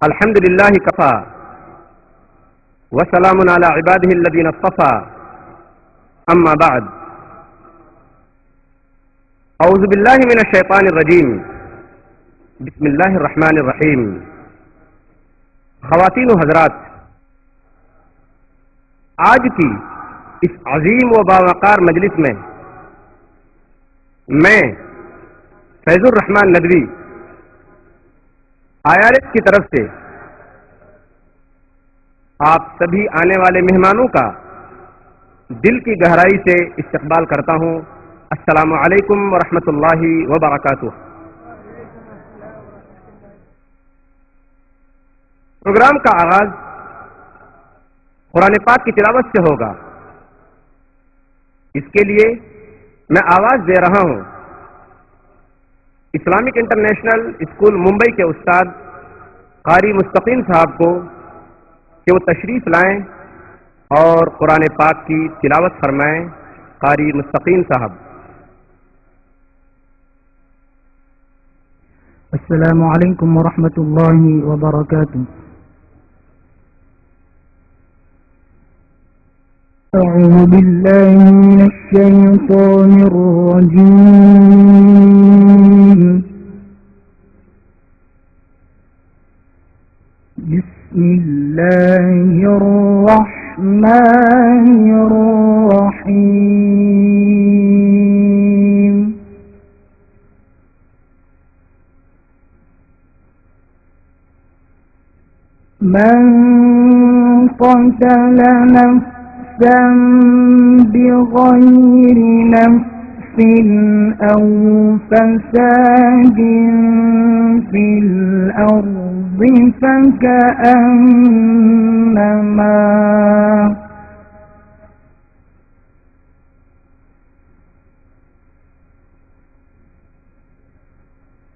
الحمد لله كفى وسلام على عباده الذين اصطفى أما بعد أعوذ بالله من الشيطان الرجيم بسم الله الرحمن الرحیم. خواتین و حضرات، آج کی اس عظیم و باوقار مجلس میں میں فیض الرحمان ندوی IRS کی طرف سے آپ سبھی آنے والے مہمانوں کا دل کی گہرائی سے استقبال کرتا ہوں. السلام علیکم ورحمۃ اللہ وبرکاتہ. پروگرام کا آغاز قرآن پاک کی تلاوت سے ہوگا. اس کے لیے میں آواز دے رہا ہوں اسلامک انٹرنیشنل اسکول ممبئی کے استاد قاری مستقیم صاحب کو کہ وہ تشریف لائیں اور قرآن پاک کی تلاوت فرمائیں. قاری مستقیم صاحب. السلام علیکم ورحمۃ اللہ وبرکاتہ. أعوذ بالله من الشيطان الرجيم. بسم الله الرحمن الرحيم. من قتل نفسا بغير نفس أو فساد في الأرض فكأنما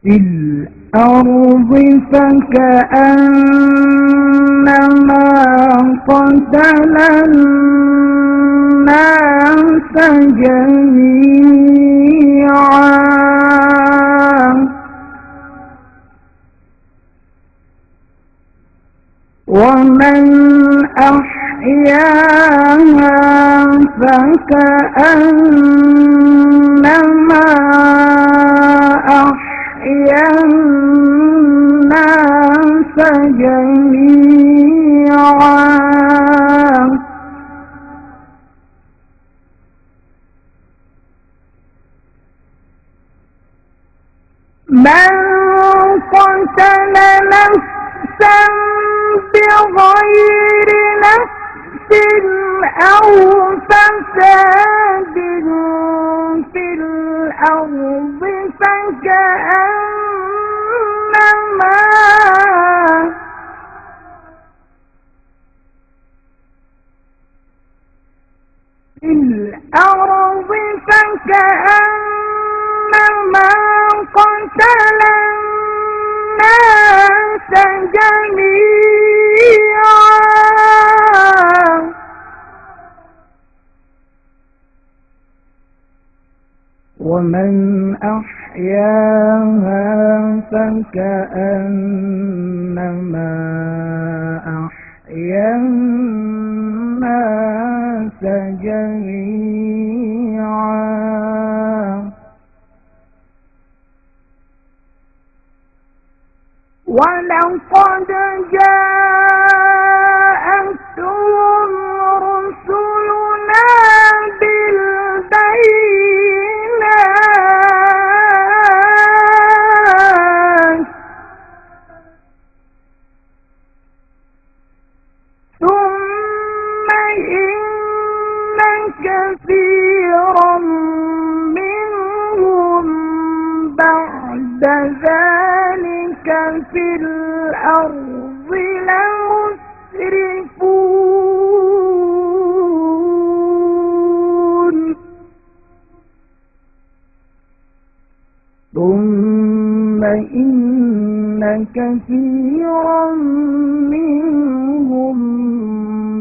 في الأرض فكأنما قتل الناس جميعا ومن أحياها فكأنما أحيا الناس جميعا من قتل نفسا بغير نفس أو فساد في الأرض فكأنما في الأرض فكأنما قتل الناس جميعا ومن أحياها فكأنما أحيا الناس جميعا ولقد جاءتهم رسلنا بالبينات ثم إن كثيرا منهم بعد ذلك في الأرض لمسرفون ثم إن كثيرا منهم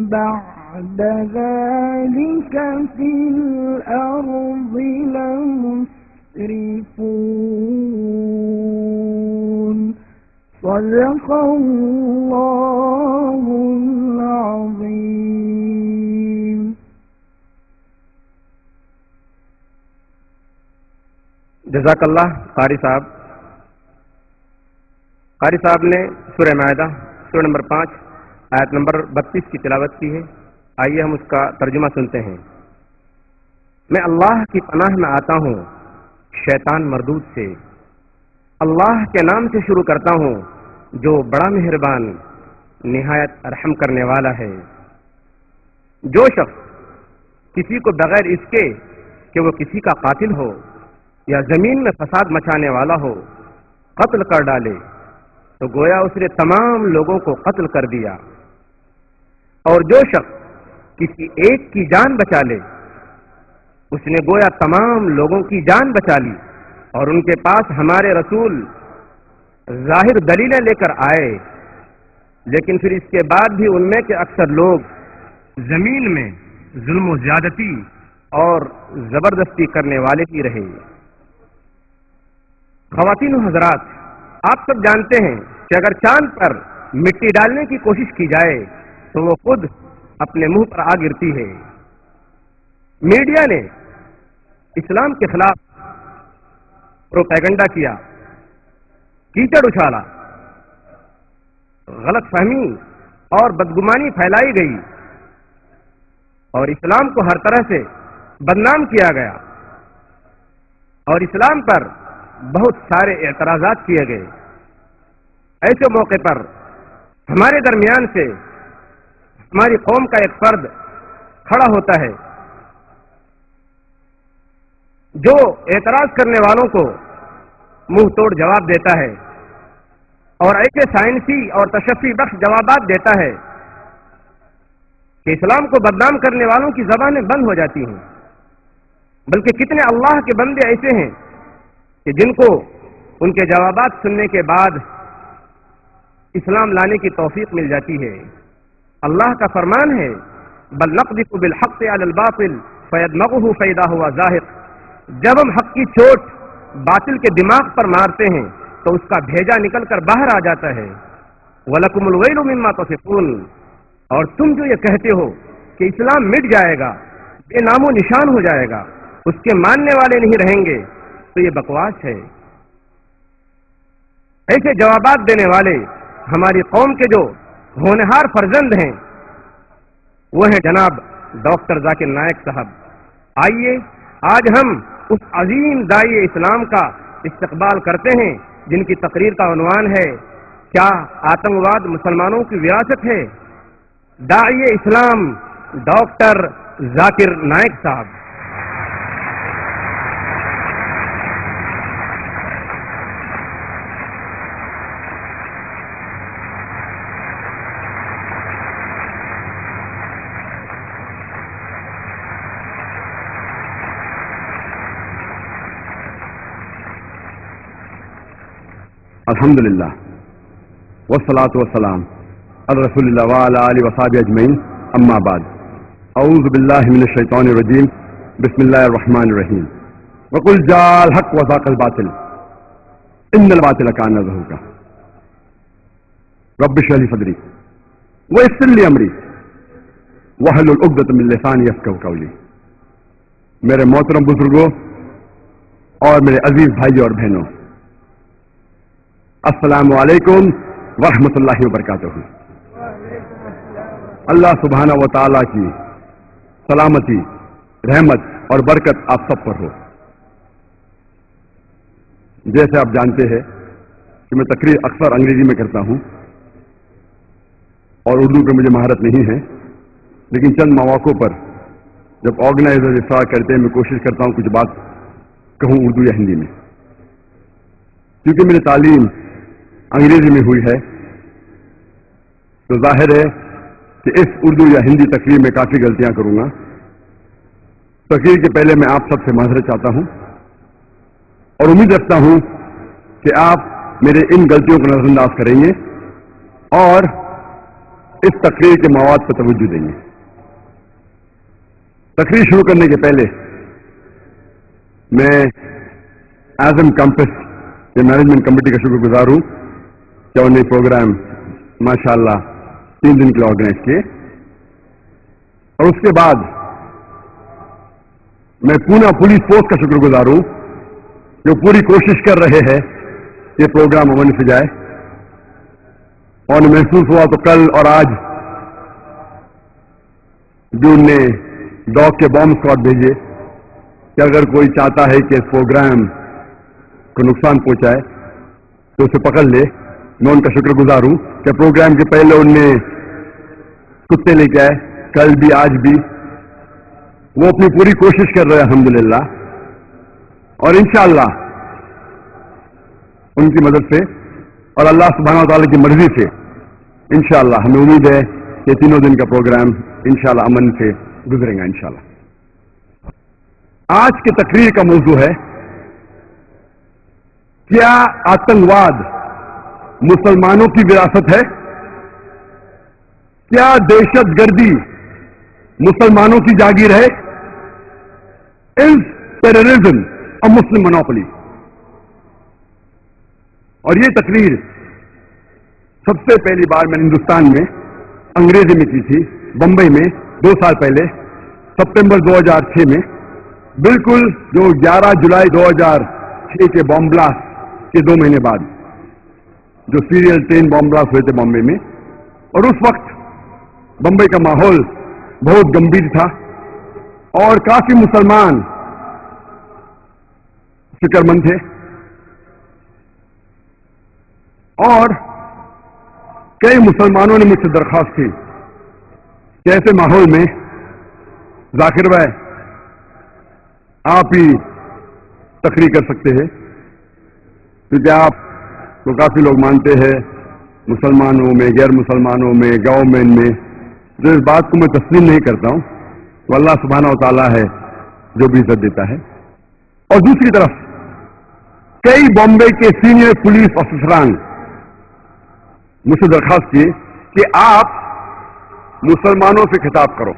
بعد ذلك في الأرض لمسرفون صدق الله العظيم. جزاک اللہ قاری صاحب. قاری صاحب نے سورہ مائدہ سورہ نمبر 5 آیت نمبر 32 کی تلاوت کی ہے. آئیے ہم اس کا ترجمہ سنتے ہیں. میں اللہ کی پناہ میں آتا ہوں شیطان مردود سے. اللہ کے نام سے شروع کرتا ہوں جو بڑا مہربان نہایت رحم کرنے والا ہے. جو شخص کسی کو بغیر اس کے کہ وہ کسی کا قاتل ہو یا زمین میں فساد مچانے والا ہو قتل کر ڈالے تو گویا اس نے تمام لوگوں کو قتل کر دیا. اور جو شخص کسی ایک کی جان بچا لے اس نے گویا تمام لوگوں کی جان بچا لی. اور ان کے پاس ہمارے رسول ظاہر دلیلیں لے کر آئے لیکن پھر اس کے بعد بھی ان میں کے اکثر لوگ زمین میں ظلم و زیادتی اور زبردستی کرنے والے ہی رہے. خواتین و حضرات، آپ سب جانتے ہیں کہ اگر چاند پر مٹی ڈالنے کی کوشش کی جائے تو وہ خود اپنے منہ پر آ گرتی ہے. میڈیا نے اسلام کے خلاف پروپیگنڈا کیا، کیچڑ اچھالا، غلط فہمی اور بدگمانی پھیلائی گئی اور اسلام کو ہر طرح سے بدنام کیا گیا اور اسلام پر بہت سارے اعتراضات کیے گئے. ایسے موقع پر ہمارے درمیان سے ہماری قوم کا ایک فرد کھڑا ہوتا ہے جو اعتراض کرنے والوں کو منہ توڑ جواب دیتا ہے اور ایسے سائنسی اور تشفی بخش جوابات دیتا ہے کہ اسلام کو بدنام کرنے والوں کی زبانیں بند ہو جاتی ہیں. بلکہ کتنے اللہ کے بندے ایسے ہیں کہ جن کو ان کے جوابات سننے کے بعد اسلام لانے کی توفیق مل جاتی ہے. اللہ کا فرمان ہے بل نقذف بالحق علی الباطل فیدمغه فاذا هو زاهق. جب ہم حق کی چوٹ باطل کے دماغ پر مارتے ہیں تو اس کا بھیجا نکل کر باہر آ جاتا ہے. وَلَكُمُ الْوَيْلُ مِمَّا تَصِفُونَ. اور تم جو یہ کہتے ہو کہ اسلام مٹ جائے گا، بے نام و نشان ہو جائے گا، اس کے ماننے والے نہیں رہیں گے، تو یہ بکواس ہے. ایسے جوابات دینے والے ہماری قوم کے جو ہونہار فرزند ہیں وہ ہیں جناب ڈاکٹر ذاکر نائک صاحب. آئیے آج ہم اس عظیم داعی اسلام کا استقبال کرتے ہیں جن کی تقریر کا عنوان ہے کیا آتنکواد مسلمانوں کی وراثت ہے؟ داعی اسلام ڈاکٹر ذاکر نائک صاحب. الحمدللہ والصلاة والسلام علی رسول اللہ وعلی آلہ وصحبہ اجمعین. اما بعد، اعوذ باللہ من الشیطان الرجیم. بسم اللہ الرحمن الرحیم. وقل جاء الحق وزاق الباطل ان الباطل کان زہوقا. رب اشرح لي صدری ویسر لي امری واحلل عقدۃ من لسانی یفقہوا قولی. میرے محترم بزرگوں اور میرے عزیز بھائیوں اور بہنوں، السلام علیکم ورحمۃ اللہ وبرکاتہ. اللہ سبحانہ و تعالیٰ کی سلامتی، رحمت اور برکت آپ سب پر ہو. جیسے آپ جانتے ہیں کہ میں تقریر اکثر انگریزی میں کرتا ہوں اور اردو پہ مجھے مہارت نہیں ہے، لیکن چند مواقع پر جب آرگنائزر اصرار کرتے ہیں میں کوشش کرتا ہوں کچھ بات کہوں اردو یا ہندی میں. کیونکہ میری تعلیم انگریزی میں ہوئی ہے تو ظاہر ہے کہ اس اردو یا ہندی تقریر میں کافی غلطیاں کروں گا. تقریر کے پہلے میں آپ سب سے معذرت چاہتا ہوں اور امید رکھتا ہوں کہ آپ میرے ان غلطیوں کو نظر انداز کریں گے اور اس تقریر کے مواد پر توجہ دیں گے. تقریر شروع کرنے کے پہلے میں اعظم کیمپس کے مینجمنٹ کمیٹی کا شکر گزار ہوں क्या उन्हें प्रोग्राम माशाल्लाह 3 दिन के लिए ऑर्गेनाइज किए। और उसके बाद मैं पूना पुलिस फोर्स का शुक्रगुजार हूं जो पूरी कोशिश कर रहे हैं कि प्रोग्राम अमन से जाए। और महसूस हुआ तो कल और आज भी उनने डॉग के बॉम्ब स्क्वाड भेजे कि अगर कोई चाहता है कि इस प्रोग्राम को नुकसान पहुंचाए तो उसे पकड़ ले। मैं उनका शुक्रगुजार हूं कि प्रोग्राम के पहले उनने कुत्ते लेके आए, कल भी आज भी वो अपनी पूरी कोशिश कर रहे हैं अल्हम्दुलिल्लाह। और इंशाअल्लाह उनकी मदद से और अल्लाह सुब्हानहू व तआला की मर्जी से इंशाअल्लाह हमें उम्मीद है कि 3 दिन का प्रोग्राम इंशाअल्लाह अमन से गुजरेगा इंशाअल्लाह। आज की तकरीर का मौजू है, क्या आतंकवाद मुसलमानों की विरासत है? क्या दहशतगर्दी मुसलमानों की जागीर है? Is terrorism a Muslim monopoly? और ये तकरीर सबसे पहली बार मैंने हिंदुस्तान में अंग्रेजी में की थी, बंबई में 2 साल पहले, सितंबर 2006 में, बिल्कुल जो 11 जुलाई 2006 के बॉम्ब ब्लास्ट के 2 महीने बाद जो सीरियल ट्रेन बॉम्ब ब्लास्ट हुए थे बॉम्बे में। और उस वक्त बंबई का माहौल बहुत गंभीर था और काफी मुसलमान फिक्रमंद थे। और कई मुसलमानों ने मुझसे दरख्वास्त की कि ऐसे माहौल में जाकिर भाई आप ही तकरीर कर सकते हैं, क्योंकि आप तो काफी लोग मानते हैं मुसलमानों में, गैर मुसलमानों में, गवर्नमेंट में। जो इस बात को मैं तस्लीम नहीं करता हूं, तो अल्लाह सुब्हानहू व तआला है जो भी इज्जत देता है। और दूसरी तरफ कई बॉम्बे के सीनियर पुलिस ऑफिसरान मुझसे दरखास्त की कि आप मुसलमानों से खिताब करो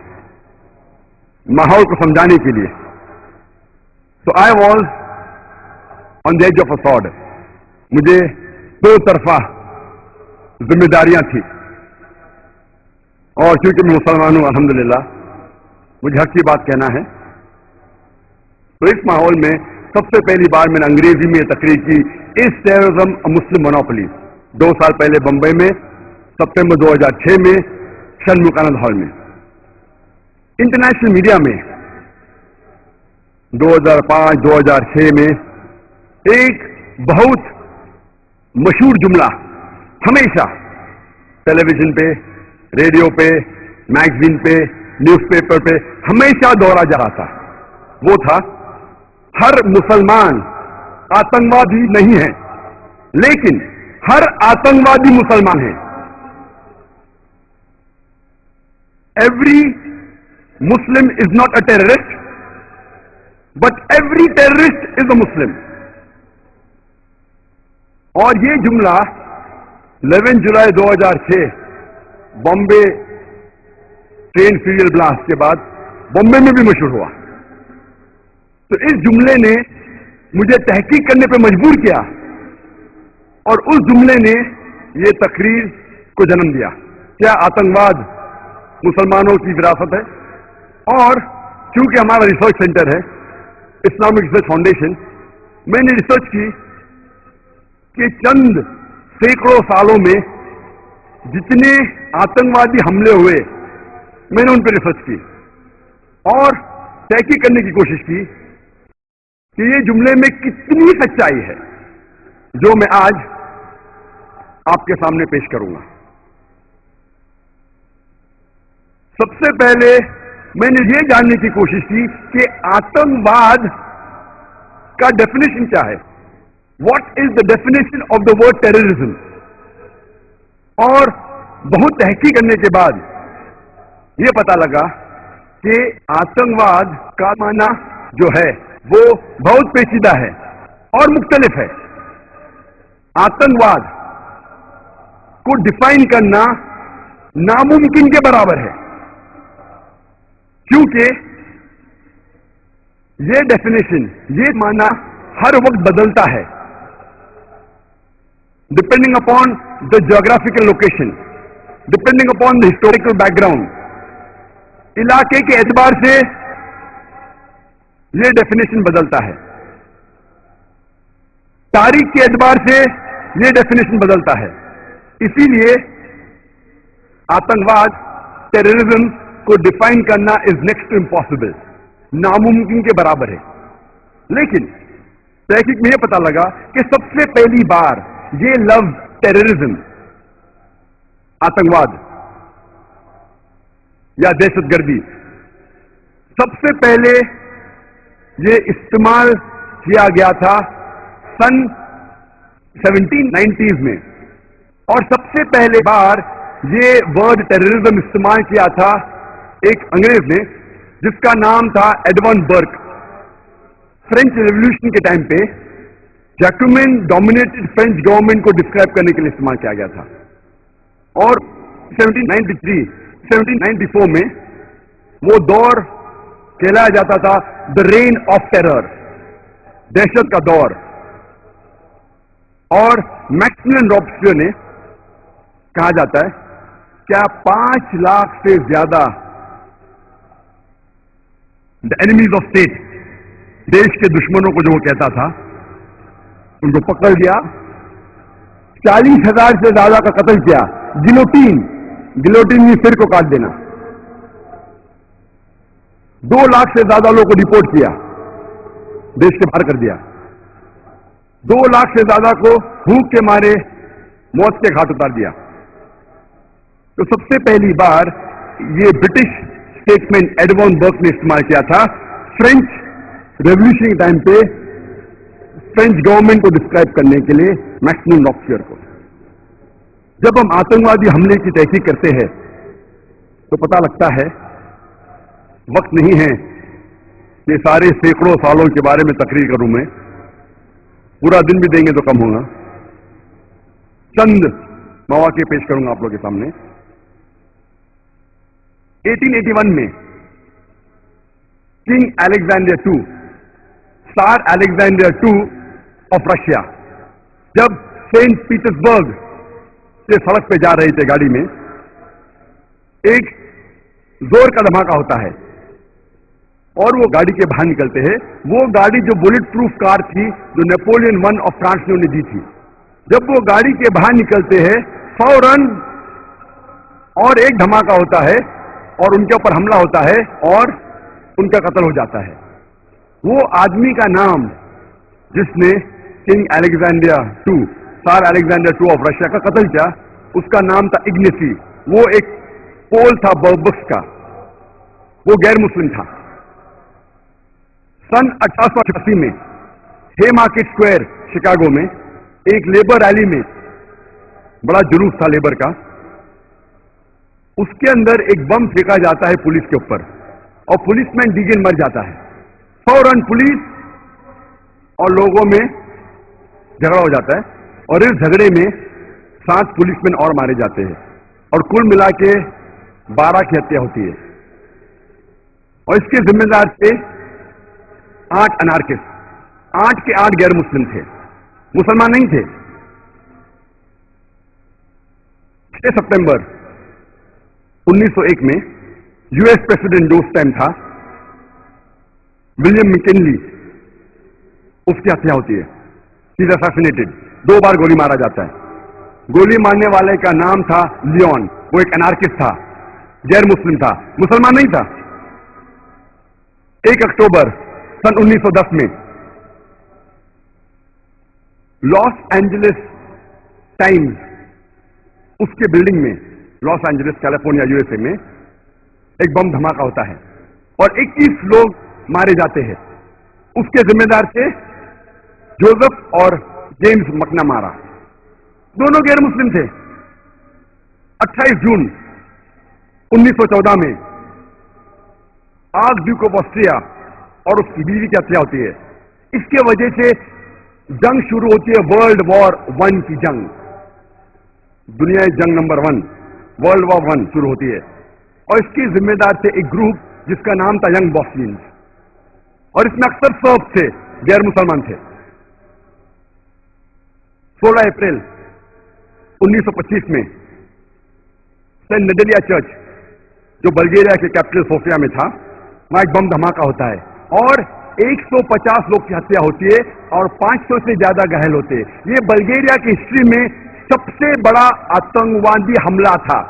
माहौल को समझाने के लिए। तो I was on the edge of a sword. मुझे 2 तरफा जिम्मेदारियां थी, और क्योंकि मैं मुसलमान हूं अल्हम्दुलिल्लाह, मुझे हक की बात कहना है। तो इस माहौल में सबसे पहली बार मैंने अंग्रेजी में तकरीर की, इस टेररिज्म अ मुस्लिम मोनोपोली, 2 साल पहले बंबई में, सितंबर 2006 में, शनमुकानंद हॉल में। इंटरनेशनल मीडिया में 2005-2006 में एक बहुत मशहूर जुमला हमेशा टेलीविजन पे, रेडियो पे, मैगजीन पे, न्यूज़पेपर पे हमेशा दोहरा जा रहा था। वो था, हर मुसलमान आतंकवादी नहीं है, लेकिन हर आतंकवादी मुसलमान है। Every Muslim is not a terrorist, but every terrorist is a Muslim. और ये जुमला 11 जुलाई 2006 बॉम्बे ट्रेन सीरियल ब्लास्ट के बाद बॉम्बे में भी मशहूर हुआ। तो इस जुमले ने मुझे तहकीक करने पर मजबूर किया, और उस जुमले ने ये तकरीर को जन्म दिया, क्या आतंकवाद मुसलमानों की विरासत है। और चूंकि हमारा रिसर्च सेंटर है इस्लामिक रिसर्च फाउंडेशन, मैंने रिसर्च की कि चंद सैकड़ों सालों में जितने आतंकवादी हमले हुए, मैंने उन पर रिसर्च की और तहकीक करने की कोशिश की कि ये जुमले में कितनी सच्चाई है, जो मैं आज आपके सामने पेश करूंगा। सबसे पहले मैंने ये जानने की कोशिश की कि आतंकवाद का डेफिनेशन क्या है, what is the definition of the word terrorism. और बहुत तहकीक करने के बाद ये पता लगा कि आतंकवाद का माना जो है वो बहुत पेचीदा है और मुख्तलिफ है। आतंकवाद को डिफाइन करना नामुमकिन के बराबर है, क्योंकि ये डेफिनेशन, ये माना हर वक्त बदलता है depending upon the geographical location, depending upon the historical background. इलाके के एतबार से ये डेफिनेशन बदलता है, तारीख के एतबार से ये डेफिनेशन बदलता है. इसीलिए आतंकवाद, टेररिज्म को डिफाइन करना इज नेक्स्ट टू इम्पॉसिबल, नामुमकिन के बराबर है. लेकिन तहकीक में यह पता लगा कि सबसे पहली बार ये लफ्ज टेररिज्म, आतंकवाद या दहशतगर्दी, सबसे पहले ये इस्तेमाल किया गया था सन 1790s में, और सबसे पहले बार ये वर्ड टेररिज्म इस्तेमाल किया था एक अंग्रेज ने जिसका नाम था एडवर्ड बर्क. फ्रेंच रेवोल्यूशन के टाइम पे जैकोबिन डोमिनेटेड फ्रेंच गवर्नमेंट को डिस्क्राइब करने के लिए इस्तेमाल किया गया था. और 1793, 1794 में वो दौर कहलाया जाता था द रेन ऑफ टेरर, दहशत का दौर. और मैक्सिमिलियन रॉबस्पियर ने कहा जाता है क्या 5 लाख से ज्यादा द एनिमीज ऑफ स्टेट, देश के दुश्मनों को जो वो कहता था, उनको पकड़ लिया, 40,000 से ज्यादा का कत्ल किया. गिलोटीन में सिर को काट देना. 2 लाख से ज्यादा लोगों को डिपोर्ट किया, देश के बाहर कर दिया. 2 लाख से ज्यादा को भूख के मारे मौत के घाट उतार दिया. तो सबसे पहली बार ये ब्रिटिश स्टेटमेंट एडवर्ड बर्क ने इस्तेमाल किया था फ्रेंच रेवोल्यूशन के टाइम पे फ्रेंच गवर्नमेंट को डिस्क्राइब करने के लिए मैक्सिमिलियन रॉबस्पियर को. जब हम आतंकवादी हमले की तहकीक करते हैं तो पता लगता है वक्त नहीं है कि सारे सैकड़ों सालों के बारे में तकरीर करूं. मैं पूरा दिन भी देंगे तो कम होगा. चंद मौके पेश करूंगा आप लोगों के सामने. 1881 में किंग अलेक्जेंडर II, सार अलेक्जेंडर II ऑफ रशिया, जब सेंट पीटर्सबर्ग से सड़क पे जा रहे थे गाड़ी में, एक जोर का धमाका होता है और वो गाड़ी के बाहर निकलते हैं. वो गाड़ी जो बुलेट प्रूफ कार थी जो नेपोलियन I ऑफ फ्रांस ने उन्हें दी थी, जब वो गाड़ी के बाहर निकलते हैं फौरन और एक धमाका होता है और उनके ऊपर हमला होता है और उनका कत्ल हो जाता है. वो आदमी का नाम जिसने किंग अलेक्जेंडर II, सार अलेक्जेंडर II ऑफ रशिया का कत्ल किया, उसका नाम था इग्नेसी. वो एक पोल था बर्बक्स का, वो गैर मुस्लिम था. सन 1888 में हे मार्केट स्क्वायर शिकागो में एक लेबर रैली में बड़ा जुलूस था लेबर का. उसके अंदर एक बम फेंका जाता है पुलिस के ऊपर और पुलिसमैन डीगन मर जाता है. फौरन पुलिस और लोगों में झगड़ा हो जाता है और इस झगड़े में 7 पुलिसमैन और मारे जाते हैं और कुल मिला के 12 की हत्या होती है. और इसके जिम्मेदार थे 8 अनार्किस्ट. 8 के 8 गैर मुस्लिम थे, मुसलमान नहीं थे. 6 सितंबर 1901 में यूएस प्रेसिडेंट जो उस टाइम था विलियम मैकिनली, उसकी हत्या होती है. He is assassinated. 2 बार गोली मारा जाता है. गोली मारने वाले का नाम था लियोन. वो एक अनार्किस्ट था, गैर मुस्लिम था, मुसलमान नहीं था. 1 अक्टूबर सन 1910 में लॉस एंजलिस टाइम्स, उसके बिल्डिंग में, लॉस एंजलिस कैलिफोर्निया यूएसए में, एक बम धमाका होता है और 21 लोग मारे जाते हैं. उसके जिम्मेदार थे जोसेफ और जेम्स मकनामारा, दोनों गैर मुस्लिम थे. 28 जून 1914 में आर्क ड्यूक ऑफ ऑस्ट्रिया और उसकी बीवी की हत्या होती है. इसके वजह से जंग शुरू होती है, वर्ल्ड वॉर 1 की जंग, दुनिया जंग नंबर 1, वर्ल्ड वॉर 1 शुरू होती है. और इसके जिम्मेदार थे एक ग्रुप जिसका नाम था यंग बॉस्नियंस, और इसमें अक्सर सर्ब थे, गैर मुसलमान थे. 16 अप्रैल 1925 में सेंट नेडेलिया चर्च, जो बल्गेरिया के कैपिटल सोफिया में था, वहां एक बम धमाका होता है और 150 लोग की हत्या होती है और 500 से ज्यादा घायल होते हैं। ये बल्गेरिया की हिस्ट्री में सबसे बड़ा आतंकवादी हमला था।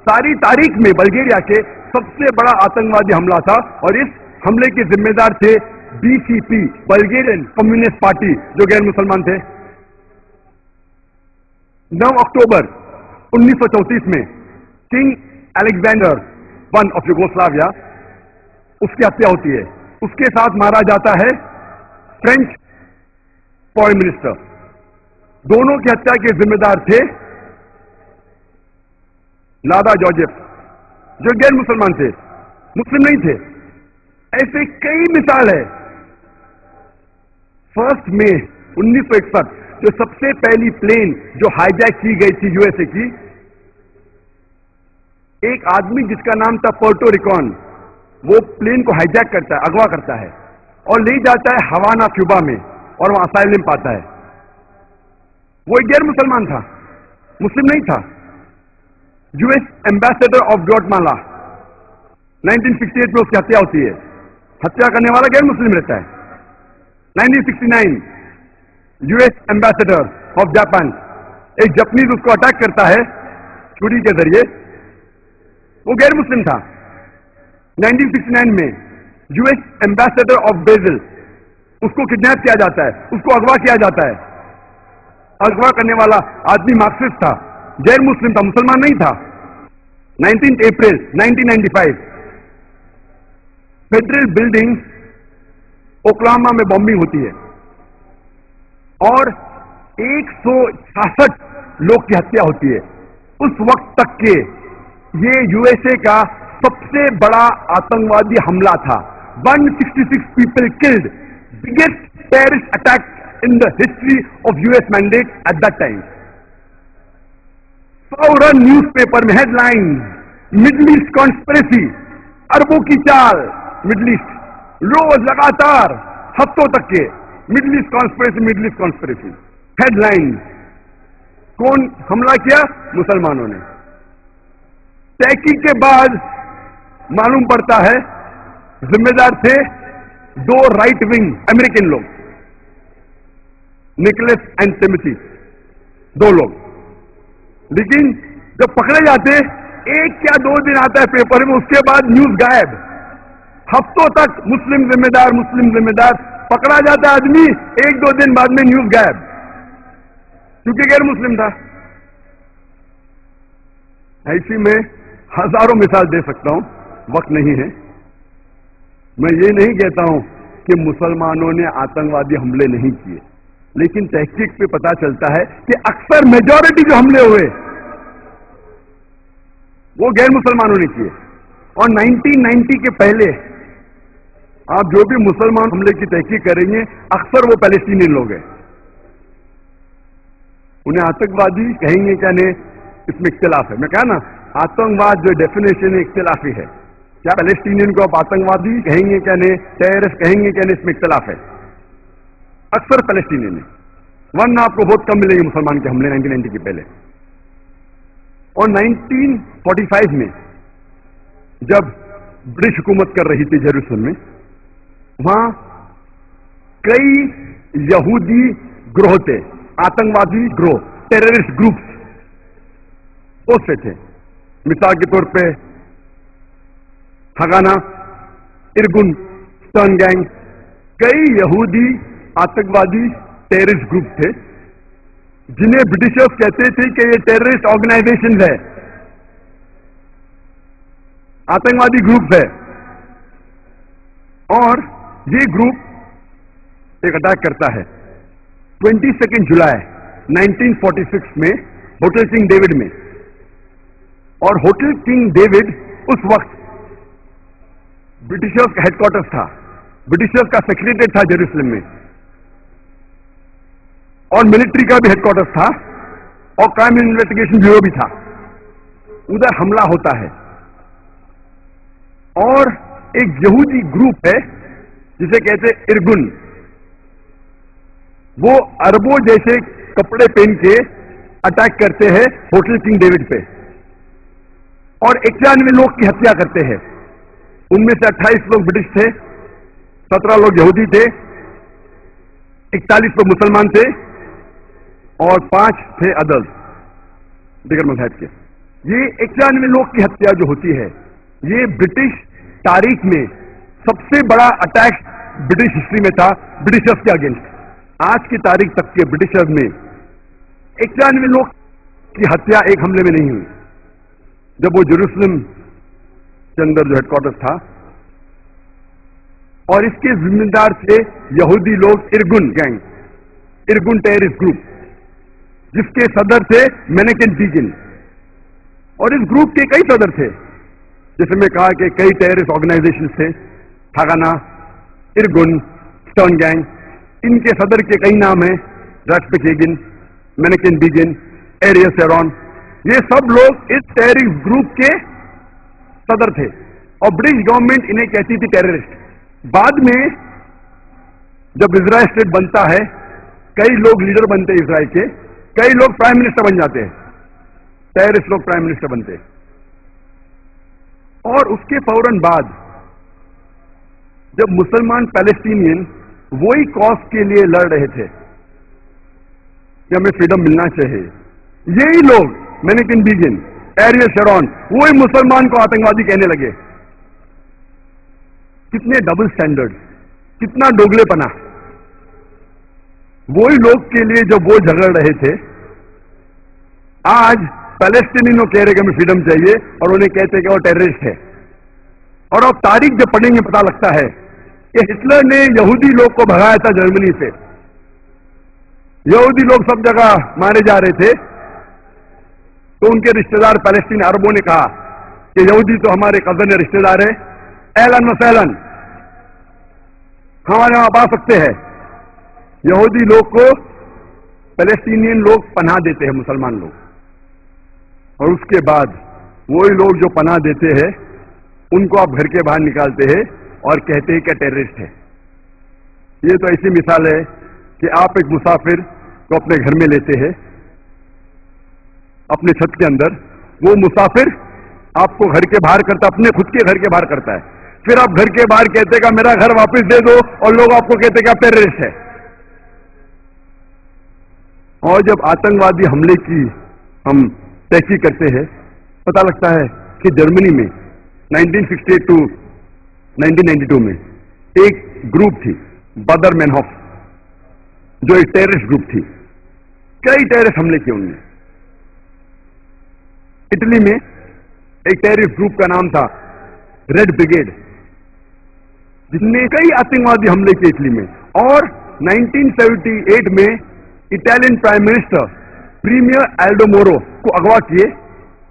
सारी तारीख में बल्गेरिया के सबसे बड़ा आतंकवादी हमला था और इस हमले के जिम्मेदार थे बीसीपी, बल्गेरियन कम्युनिस्ट पार्टी, जो गैर मुसलमान थे। 9 अक्टूबर 1934 में king Alexander I of Yugoslavia, उसकी हत्या होती है। उसके साथ मारा जाता है फ्रेंच फॉरेन मिनिस्टर। दोनों की हत्या के जिम्मेदार थे लादा जोसेफ, जो गैर मुसलमान थे, मुस्लिम नहीं थे। ऐसे कई मिसाल है। 1 मई 1961 जो सबसे पहली प्लेन जो हाईजैक की गई थी यूएसए की, एक आदमी जिसका नाम था पोर्टो रिकॉन, वो प्लेन को हाईजैक करता है, अगवा करता है और ले जाता है हवाना, क्यूबा में, और वहां असाइलम पाता है। वो एक गैर मुसलमान था, मुस्लिम नहीं था। यूएस एम्बेसडर ऑफ ग्वाटेमाला, 1968 में उसकी हत्या होती है। हत्या करने वाला गैर मुस्लिम रहता है। 1969 यूएस एम्बेसडर ऑफ जापान, एक जापानीज उसको अटैक करता है छुरी के जरिए, वो गैर मुस्लिम था। 1969 में यूएस एम्बेसडर ऑफ ब्राजील, उसको किडनैप किया जाता है, उसको अगवा किया जाता है। अगवा करने वाला आदमी मार्क्सिस्ट था, गैर मुस्लिम था, मुसलमान नहीं था। 19 अप्रैल 1995 फेडरल बिल्डिंग ओक्लाहोमा में बॉम्बिंग होती है और 166 लोग की हत्या होती है। उस वक्त तक के ये यूएसए का सबसे बड़ा आतंकवादी हमला था। 166 people killed, biggest terrorist attack in the history of US mandate at that time. फौरन न्यूज़पेपर में हेडलाइन, मिडल ईस्ट कॉन्स्पिरेसी, अरबों की चाल, मिडल ईस्ट, रोज लगातार हफ्तों तक के middle east conspiracy, middle east conspiracy headline. कौन हमला किया? मुसलमानों ने। तहकीक के बाद मालूम पड़ता है जिम्मेदार थे 2 राइट विंग अमेरिकन लोग, निकोलस एंड टिमोथी, 2 लोग। लेकिन जब पकड़े जाते, 1 या 2 दिन आता है पेपर में, उसके बाद न्यूज गायब। हफ्तों तक मुस्लिम जिम्मेदार, मुस्लिम जिम्मेदार, पकड़ा जाता आदमी, 1-2 दिन बाद में न्यूज गायब, क्योंकि गैर मुस्लिम था। ऐसी में हजारों मिसाल दे सकता हूं, वक्त नहीं है। मैं ये नहीं कहता हूं कि मुसलमानों ने आतंकवादी हमले नहीं किए, लेकिन तहकीक पे पता चलता है कि अक्सर मेजॉरिटी जो हमले हुए वो गैर मुसलमानों ने किए। और 1990 के पहले आप जो भी मुसलमान हमले की तहकीक करेंगे, अक्सर वो पैलेस्टीनियन लोग हैं। उन्हें आतंकवादी कहेंगे क्या नहीं, इसमें इख्तिलाफ है। मैं कहा ना, आतंकवाद जो डेफिनेशन है इख्तिलाफी है। क्या पैलेस्टीनियन को आप आतंकवादी कहेंगे क्या नहीं, टेररिस्ट कहेंगे क्या नहीं, इसमें इख्तिलाफ है। अक्सर पैलेस्टीनियन है, वरना आपको बहुत कम मिलेंगे मुसलमान के हमले 1990 के पहले। और 1945 में जब ब्रिटिश हुकूमत कर रही थी जेरूसलम में, वहां कई यहूदी ग्रोह थे, आतंकवादी ग्रोह, टेररिस्ट ग्रुप्स बहुत से थे। मिसाल के तौर पे हगाना, इरगुन, स्टर्न गैंग, कई यहूदी आतंकवादी टेररिस्ट ग्रुप थे, जिन्हें ब्रिटिशर्स कहते थे कि ये टेररिस्ट ऑर्गेनाइजेशन है, आतंकवादी ग्रुप है। और ये ग्रुप एक अटैक करता है 22 जुलाई 1946 में होटल किंग डेविड में। और होटल किंग डेविड उस वक्त ब्रिटिशर्स का हेडक्वार्टर्स था, ब्रिटिशर्स का सेक्रेटरीट था जेरूसलम में, और मिलिट्री का भी हेडक्वार्टर्स था, और क्राइम इन्वेस्टिगेशन ब्यूरो भी था। उधर हमला होता है और एक यहूदी ग्रुप है जिसे कहते हैं इरगुन, वो अरबों जैसे कपड़े पहन के अटैक करते हैं होटल किंग डेविड पे और 91 लोग की हत्या करते हैं। उनमें से 28 लोग ब्रिटिश थे, 17 लोग यहूदी थे, 41 लोग मुसलमान थे और 5 थे अदर्स दिगर मजहब के। ये 91 लोग की हत्या जो होती है, ये ब्रिटिश तारीख में सबसे बड़ा अटैक ब्रिटिश हिस्ट्री में था ब्रिटिशर्स के अगेंस्ट। आज की तारीख तक के ब्रिटिशर्स में 91 लोग की हत्या एक हमले में नहीं हुई। जब वो जेरूसलम के अंदर जो हेडक्वार्टर था, और इसके जिम्मेदार थे यहूदी लोग, इरगुन गैंग, इरगुन टेररिस्ट ग्रुप, जिसके सदर थे मेनेकेन बिगिन। और इस ग्रुप के कई सदर थे, जैसे मैं कहा कि कई टेररिस्ट ऑर्गेनाइजेशन थे, हागाना, इरगुन, स्टर्न गैंग, इनके सदर के कई नाम हैं, रास्पेकेगिन, मेनेकेन बिगिन, एरियस शेरॉन। ये सब लोग इस टेररिस्ट ग्रुप के सदर थे और ब्रिटिश गवर्नमेंट इन्हें कहती थी टेररिस्ट। बाद में जब इजराइल स्टेट बनता है, कई लोग लीडर बनते हैं इजराइल के, कई लोग प्राइम मिनिस्टर बन जाते हैं, टेररिस्ट लोग प्राइम मिनिस्टर बनते हैं। और उसके फौरन बाद जब मुसलमान पैलेस्टीनियन वही कॉज के लिए लड़ रहे थे कि हमें फ्रीडम मिलना चाहिए, यही लोग मेनेकेन बिगिन, एरियल शेरॉन, वही मुसलमान को आतंकवादी कहने लगे। कितने डबल स्टैंडर्ड, कितना दोगलेपना। वही लोग के लिए जब वो झगड़ रहे थे, आज पैलेस्टीनियनों कह रहे कि हमें फ्रीडम चाहिए और उन्हें कहते कि वो टेररिस्ट है। और अब तारीख जब पढ़ेंगे पता लगता है कि हिटलर ने यहूदी लोग को भगाया था जर्मनी से। यहूदी लोग सब जगह मारे जा रहे थे, तो उनके रिश्तेदार पैलेस्टीन अरबों ने कहा कि यहूदी तो हमारे कजन रिश्तेदार है, एलन वसैलन, हमारे वहां आ सकते हैं। यहूदी लोग को पैलेस्टीनियन लोग पनाह देते हैं, मुसलमान लोग, और उसके बाद वही लोग जो पनाह देते हैं उनको आप घर के बाहर निकालते हैं और कहते हैं कि टेररिस्ट है। ये तो ऐसी मिसाल है कि आप एक मुसाफिर को अपने घर में लेते हैं, अपने छत के अंदर, वो मुसाफिर आपको घर के बाहर करता, अपने खुद के घर के बाहर करता है, फिर आप घर के बाहर कहते कि मेरा घर वापस दे दो, और लोग आपको कहते कि आप टेररिस्ट है। और जब आतंकवादी हमले की हम तहकीक करते हैं, पता लगता है कि जर्मनी में 1968 टू 1992 में एक ग्रुप थी, बादर मैनहॉफ, जो एक टेररिस्ट ग्रुप थी। कई टेररिस्ट हमले किए उनने। इटली में एक टेररिस्ट ग्रुप का नाम था रेड ब्रिगेड, जिसने कई आतंकवादी हमले किए इटली में। और 1978 में Italian prime minister premier Aldo Moro को अगवा किए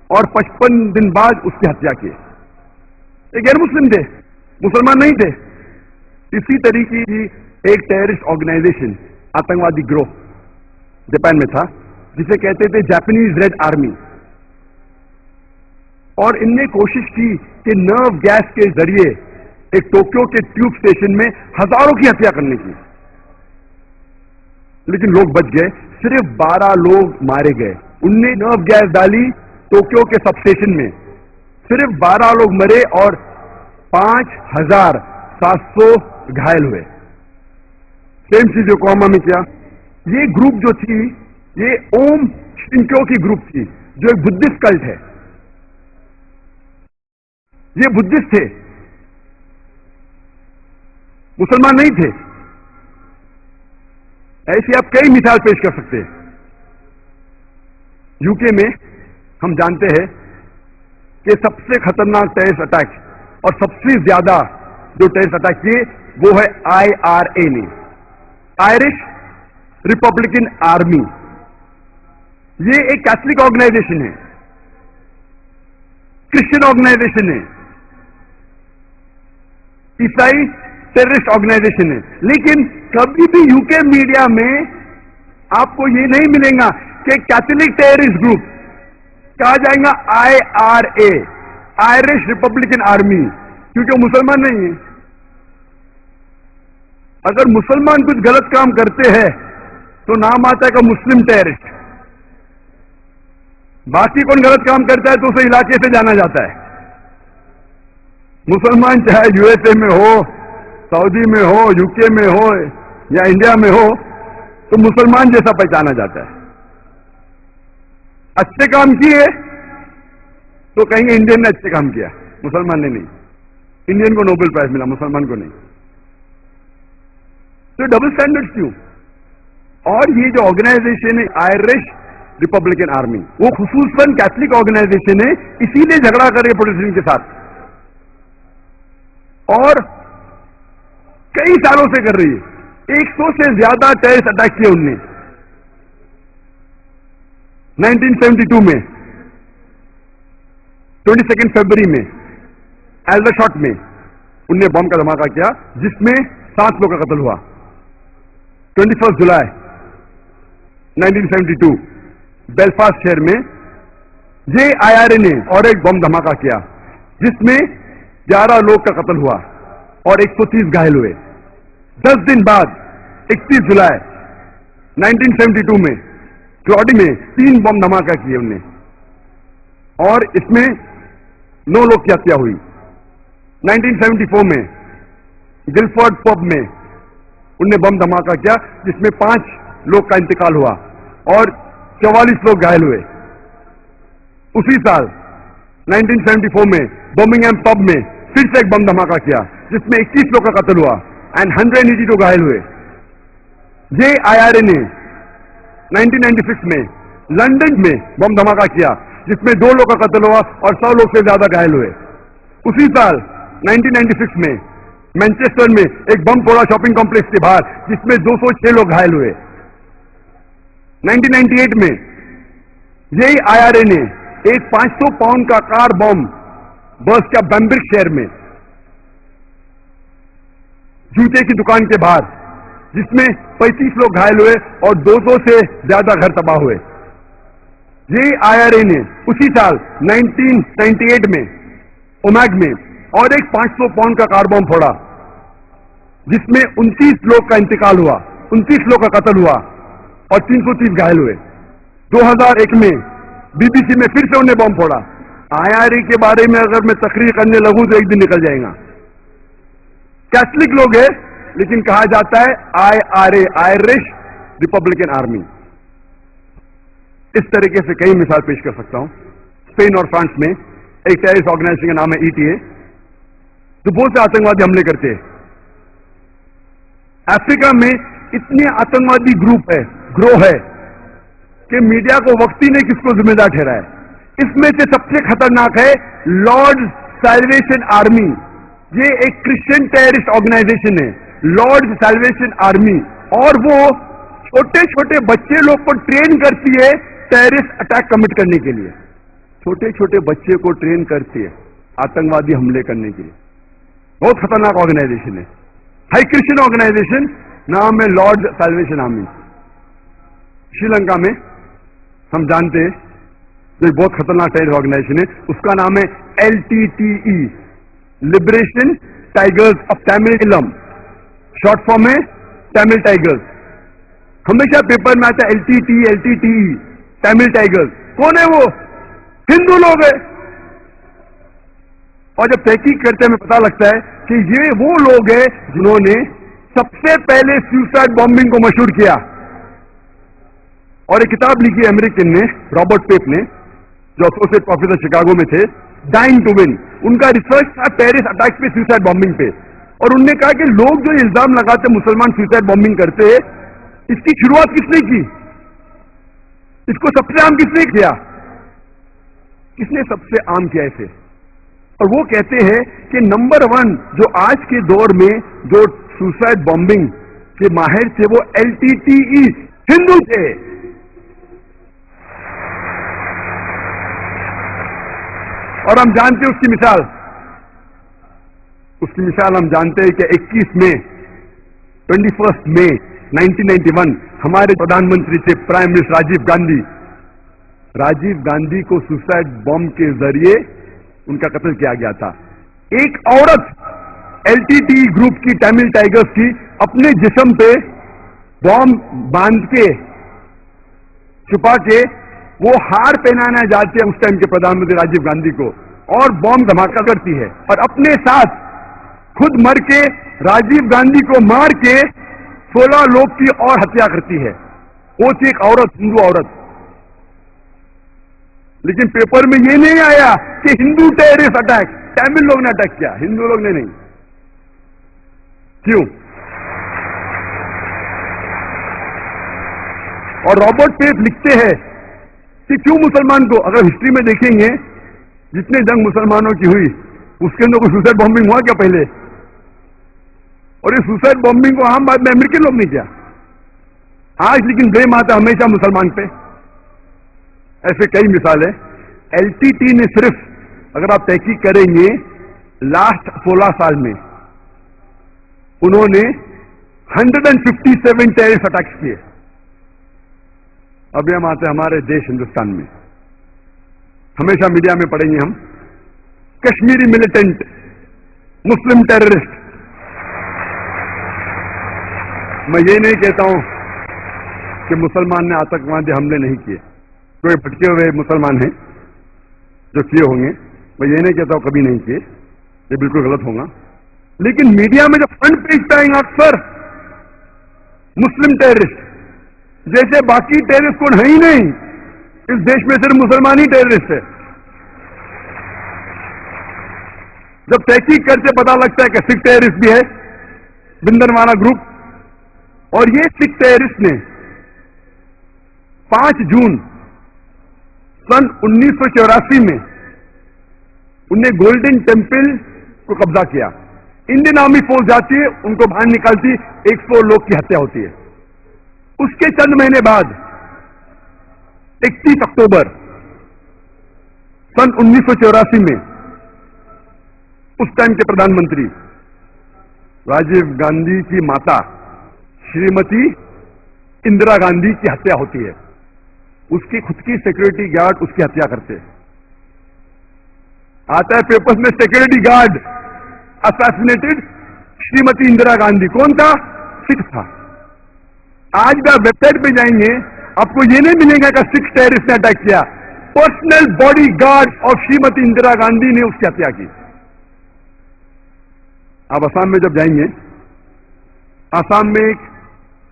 और 55 दिन बाद उसकी हत्या की। ये गैर मुस्लिम थे, मुसलमान नहीं थे। इसी तरीके की एक टेररिस्ट ऑर्गेनाइजेशन, आतंकवादी ग्रोह जापान में था, जिसे कहते थे जापानीज रेड आर्मी। और इनने कोशिश की कि नर्व गैस के जरिए एक टोक्यो के ट्यूब स्टेशन में हजारों की हत्या करने की, लेकिन लोग बच गए। सिर्फ 12 लोग मारे गए। उनने नर्व गैस डाली टोक्यो के सब स्टेशन में, सिर्फ 12 लोग मरे और 5700 घायल हुए। सेम चीज योकोहामा में किया। ये ग्रुप जो थी, ये ओम शिंक्यो की ग्रुप थी, जो एक बुद्धिस्ट कल्ट है। ये बुद्धिस्ट थे, मुसलमान नहीं थे। ऐसी आप कई मिसाल पेश कर सकते हैं। यूके में हम जानते हैं कि सबसे खतरनाक टेररिस्ट अटैक और सबसे ज्यादा जो टेररिस्ट अटैक किए वो है IRA ने, आयरिश रिपब्लिकन आर्मी। ये एक कैथलिक ऑर्गेनाइजेशन है, क्रिश्चियन ऑर्गेनाइजेशन है, ईसाई टेररिस्ट ऑर्गेनाइजेशन है। लेकिन कभी भी यूके मीडिया में आपको ये नहीं मिलेगा कि कैथोलिक टेररिस्ट ग्रुप, कहा जाएगा IRA, आयरिश रिपब्लिकन आर्मी, क्योंकि मुसलमान नहीं है। अगर मुसलमान कुछ गलत काम करते हैं तो नाम आता है का मुस्लिम टेररिस्ट। باقی کون غلط کام کرتا ہے تو اسے علاقے سے جانا جاتا ہے. مسلمان چاہے یو ایس اے میں ہو, سعودی میں ہو, یو کے میں ہو یا انڈیا میں ہو, تو مسلمان جیسا پہچانا جاتا ہے. اچھے کام کیے تو کہیں گے انڈین نے اچھے کام کیا, مسلمان نے نہیں. انڈین کو نوبل پرائز ملا, مسلمان کو نہیں. تو ڈبل اسٹینڈرڈ کیوں؟ اور یہ جو آرگنائزیشن ہے آئرش ریپبلکن آرمی, وہ خصوصاً کیتھولک آرگنائزیشن ہے, اسی لیے جھگڑا کر رہی ہے پروٹیسٹنٹ کے ساتھ اور کئی سالوں سے کر رہی ہے. 100 سے زیادہ ٹیررسٹ اٹیک کیے ان نے 1972 میں 22 فروری میں ایلڈرشاٹ میں ان نے بم کا دھماکہ کیا جس میں 7 لوگوں کا قتل ہوا. 21 جولائی 1972 بیلفاسٹ شہر میں JIRA نے اور ایک بم دھماکہ کیا جس میں 11 لوگ کا قتل ہوا اور 130 گھائل ہوئے. 10 دن بعد 31 جولائی 1972 میں کلاڈی میں 3 بم دھماکہ کیے انہوں نے اور اس میں 9 لوگ کی ہتیا ہوئی. 1974 میں گلفورڈ پب میں انہوں نے بم دھماکہ کیا جس میں 5 لوگ کا انتقال ہوا اور 44 لوگ گھائل ہوئے. اسی سال 1974 میں برمنگھم پب میں پھر سے ایک بم دھماکہ کیا جس میں 21 لوگ کا قتل ہوا اینڈ 182 گھائل ہوئے. JIRA نے 1996 میں لندن میں بم دھماکہ کیا جس میں 2 لوگ کا قتل ہوا اور 100 لوگ سے زیادہ گھائل ہوئے. اسی سال 1996 میں مینچسٹر میں ایک بم پھوڑا شاپنگ کمپلیکس کے باہر جس میں 206 لوگ گھائل ہوئے. 1998 میں JIRA نے ایک 500 پاؤنڈ کا کار بم برسٹ کیا بیمبرگ شہر میں جوتے کی دکان کے باہر جس میں 35 لوگ گھائل ہوئے اور 200 سے زیادہ گھر تباہ ہوئے. JIRA نے اسی سال 1998 میں اومیگ میں اور ایک 500 پاؤنڈ کا کار بم پھوڑا جس میں 29 لوگ کا انتقال ہوا, 29 لوگ کا قتل ہوا اور 330 گھائل ہوئے. 2001 میں BBC میں پھر سے انہیں بم پھوڑا. IRA کے بارے میں اگر میں تقریر کرنے لگوں تو ایک دن نکل جائے گا. کیتھولک لوگ ہیں لیکن کہا جاتا ہے IRA آئرش ریپبلکن آرمی. اس طریقے سے کئی مثال پیش کر سکتا ہوں. اسپین اور فرانس میں ایک ٹیررسٹ آرگنائزیشن کا نام ہے ETA جو بہت سے آتنکوادی حملے کرتے ہیں. افریقہ میں اتنے آتنکوادی گروہ ہے کہ میڈیا کو وقت ہی نے کس کو ذمہ دار ٹھہرایا. اس میں سے سب سے خطرناک ہے لارڈ سیلویشن آرمی. یہ ایک کرسچن ٹیررسٹ آرگنائزیشن ہے, لارڈ سیلویشن آرمی, اور وہ چھوٹے چھوٹے بچے لوگ کو ٹرین کرتی ہے ٹیررسٹ اٹیک کمٹ کرنے کے لیے. چھوٹے چھوٹے بچے کو ٹرین کرتی ہے آتنکوادی حملے کرنے کے لیے. بہت خطرناک آرگنائزیشن ہے. ہائی کرسچن آرگنائزیشن, نام ہے lord salvation army. Sri Lanka میں ہم جانتے ہیں جو بہت خطرناک ٹیرر آرگنائزیشن ہے, اس کا نام ہے LTTE, liberation tigers of Tamil علم, شارٹ فارم ہے تامل ٹائیگرز. ہمیشہ پیپر میں آتا ہے LTTE تامل ٹائیگرز. کون ہے وہ؟ ہندو لوگ ہیں. اور جب تحقیق کرتے ہمیں پتا لگتا ہے کہ یہ وہ لوگ ہیں جنہوں نے سب سے پہلے سوسائڈ بامبنگ کو مشہور کیا. اور ایک کتاب لکھی امریکن نے, رابرٹ پیپ نے, جو ایسوسیٹ پروفیسر شکاگو میں تھے, ڈائنگ ٹو ون. ان کا ریسرچ تھا ٹیررسٹ اٹیک پہ, سوسائڈ بامبنگ پہ. اور انہوں نے کہا کہ لوگ جو الزام لگاتے مسلمان سوسائڈ بامبنگ کرتے ہیں, اس کی شروعات کس نے کی؟ اس کو سب سے عام کس نے کیا؟ کس نے سب سے عام کیا اسے؟ اور وہ کہتے ہیں کہ نمبر 1 جو آج کے دور میں جو سوسائڈ بامبنگ کے ماہر تھے وہ LTTE ہندو تھے. اور ہم جانتے ہیں اس کی مثال ہم جانتے ہیں کہ 21 مئی 1991 ہمارے پردھان منتری تھے پرائم منسٹر راجیو گاندھی کو سوسائڈ بم کے ذریعے ان کا قتل کیا گیا تھا. ایک عورت LTTE گروپ کی, تامل ٹائیگرز کی, اپنے جسم پہ بم باندھ کے چھپا کے वो हार पहनाना जाते हैं उस टाइम के प्रधानमंत्री राजीव गांधी को, और बॉम्ब धमाका करती है, और अपने साथ खुद मर के राजीव गांधी को मार के 16 लोग की और हत्या करती है। वो थी एक औरत, हिंदू औरत। लेकिन पेपर में ये नहीं आया कि हिंदू टेररिस्ट अटैक, तमिल लोग ने अटैक किया, हिंदू लोग ने नहीं। क्यों? और रॉबर्ट पेप लिखते हैं कि क्यों मुसलमान को, अगर हिस्ट्री में देखेंगे जितने जंग मुसलमानों की हुई उसके अंदर कोई सुसाइड बॉम्बिंग हुआ क्या पहले? और ये सुसाइड बॉम्बिंग को आम बात में अमेरिकन लोग नहीं किया। आज लेकिन ब्लेम आता हमेशा मुसलमान पे। ऐसे कई मिसालें। एलटीटी ने सिर्फ, अगर आप तहकीक करेंगे, लास्ट 16 साल में उन्होंने 157 टेररिस्ट अटैक्स किए। अभी हम आते हैं हमारे देश हिंदुस्तान में। हमेशा मीडिया में पढ़ेंगे हम कश्मीरी मिलिटेंट, मुस्लिम टेररिस्ट। मैं ये नहीं कहता हूं कि मुसलमान ने आतंकवादी हमले नहीं किए, कोई भटके हुए मुसलमान हैं जो किए होंगे, मैं ये नहीं कहता हूं कभी नहीं किए, ये बिल्कुल गलत होगा। लेकिन मीडिया में जब फ्रंट पेज पे आएंगे अक्सर मुस्लिम टेररिस्ट, जैसे बाकी टेररिस्ट कौन है ही नहीं, इस देश में सिर्फ मुसलमान ही टेररिस्ट है। जब तहकीक करते पता लगता है कि सिख टेररिस्ट भी है, बिंदरवाना ग्रुप, और ये सिख टेररिस्ट ने 5 जून सन 1984 में उनने गोल्डन टेम्पल को कब्जा किया। इंडियन आर्मी फोर्स जाती है, उनको बाहर निकालती, 100 लोग की हत्या होती है। उसके चंद महीने बाद 31 अक्टूबर सन 1984 में उस टाइम के प्रधानमंत्री राजीव गांधी की माता श्रीमती इंदिरा गांधी की हत्या होती है। उसकी खुद की सिक्योरिटी गार्ड उसकी हत्या करते। आता है पेपर्स में security guard assassinated Shrimati Indira Gandhi. कौन था? सिख था। आज भी आप वेबसाइट पे जाएंगे, आपको ये नहीं मिलेगा कि सिख टेररिस्ट ने अटैक किया। Personal body guard of Shrimati Indira Gandhi ने उसकी हत्या की। आप असम में जब जाएंगे, असम में एक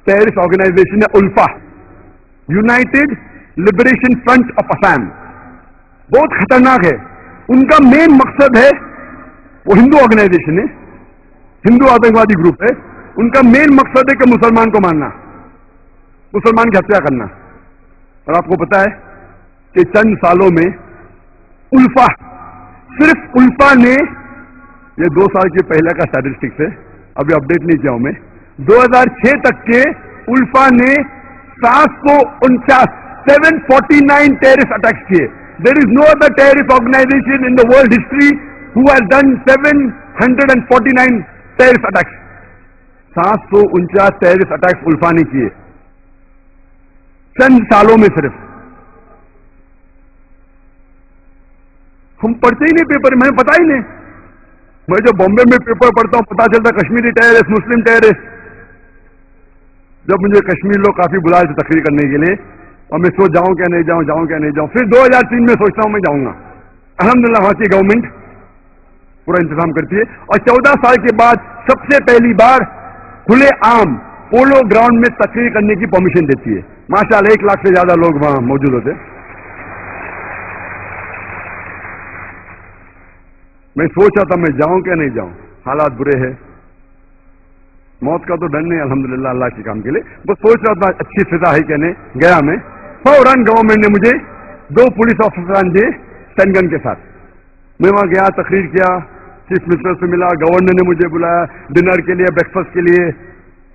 टेररिस्ट ऑर्गेनाइजेशन है ULFA, United Liberation Front of Assam, बहुत खतरनाक है। उनका मेन मकसद है, वो हिंदू ऑर्गेनाइजेशन है, हिंदू आतंकवादी ग्रुप है, उनका मेन मकसद है कि मुसलमान को मारना, मुसलमान की हत्या करना। और आपको पता है कि चंद सालों में उल्फा, सिर्फ उल्फा ने, ये 2 साल के पहले का स्टैटिस्टिक्स है, अभी अपडेट नहीं किया हूं मैं, 2006 तक के उल्फा ने 749 टेररिस्ट अटैक्स किए। There is no other terrorist organisation in the world history who has done 749 terrorist attacks. 749 terrorist attacks ULFA ने किए चंद सालों में सिर्फ। हम पढ़ते ही नहीं पेपर में, हमें पता ही नहीं। मैं जो बॉम्बे में पेपर पढ़ता हूं पता चलता कश्मीरी टेररिस्ट, मुस्लिम टेररिस्ट। जब मुझे कश्मीर लोग काफी बुलाए थे तकरीर करने के लिए, और मैं सोच जाऊं क्या नहीं जाऊं, जाऊं क्या नहीं जाऊं, फिर 2003 में सोचता हूं मैं जाऊंगा। अल्हम्दुलिल्लाह वहां की गवर्नमेंट पूरा इंतजाम करती है, और 14 साल के बाद सबसे पहली बार खुले आम पोलो ग्राउंड में तकरीर करने की परमिशन देती है। माशाअल्लाह 1 लाख से ज्यादा लोग वहां मौजूद होते। मैं सोचा था मैं जाऊं क्या नहीं जाऊं, हालात बुरे हैं। मौत का तो डर नहीं अल्हम्दुलिल्लाह अल्लाह के काम के लिए, बस सोच रहा था अच्छी फिजा है क्या नहीं। गया मैं, फौरन गवर्नमेंट ने मुझे 2 पुलिस ऑफिसर दिए स्टैंडगन के साथ। मैं वहां गया, तकरीर किया, चीफ मिनिस्टर से मिला, गवर्नर ने मुझे बुलाया डिनर के लिए, ब्रेकफास्ट के लिए,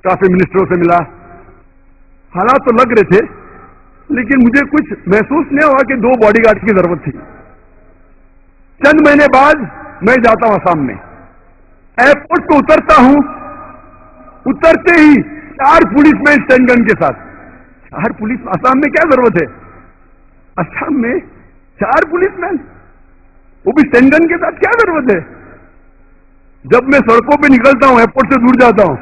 काफी मिनिस्टरों से मिला। हालात तो लग रहे थे, लेकिन मुझे कुछ महसूस नहीं हुआ कि 2 बॉडीगार्ड की जरूरत थी। चंद महीने बाद मैं जाता हूं असम में, एयरपोर्ट को उतरता हूं, उतरते ही 4 पुलिसमैन स्टैंडगन के साथ। 4 पुलिस, असम में क्या जरूरत है? असम में 4 पुलिसमैन, वो भी स्टैंडगन के साथ, क्या जरूरत है? जब मैं सड़कों पे निकलता हूं, एयरपोर्ट से दूर जाता हूं,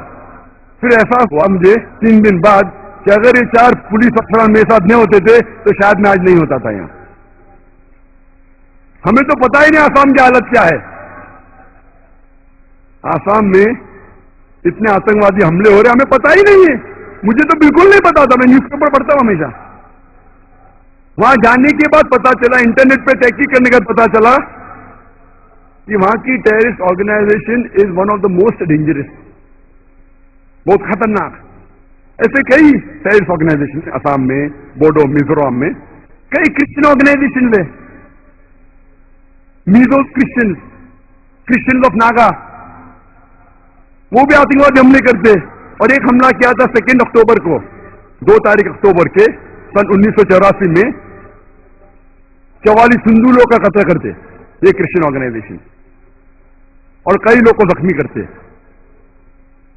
फिर ऐसा हुआ मुझे 3 दिन बाद کہ اگر یہ 4 پولیس افسران میرے ساتھ نہیں ہوتے تھے تو شاید میں آج نہیں ہوتا تھا یہاں. ہمیں تو پتا ہی نہیں آسام کی حالت کیا ہے. آسام میں اتنے آتنکوادی حملے ہو رہے ہمیں پتا ہی نہیں ہے. مجھے تو بالکل نہیں پتا تھا. میں نیوز پیپر پڑھتا ہوں ہمیشہ. وہاں جانے کے بعد پتا چلا, انٹرنیٹ پہ تحقیق کرنے کے بعد پتا چلا کہ وہاں کی terrorist organisation is one of the most dangerous, بہت خطرناک. ایسے کئی ٹیررسٹ آرگنائزیشن آسام میں, بوڈو, میزورم میں کئی کرسچن آرگنائزیشن ہے. میزو کرسچن آف ناگا, وہ بھی آتنکوادی حملے کرتے. اور ایک حملہ کیا تھا 2 اکتوبر کو, 2 تاریخ اکتوبر کے سن 1984 میں 44 ہندو لوگ کا قتل کرتے یہ کرسچن آرگنائزیشن, اور کئی لوگ کو زخمی کرتے.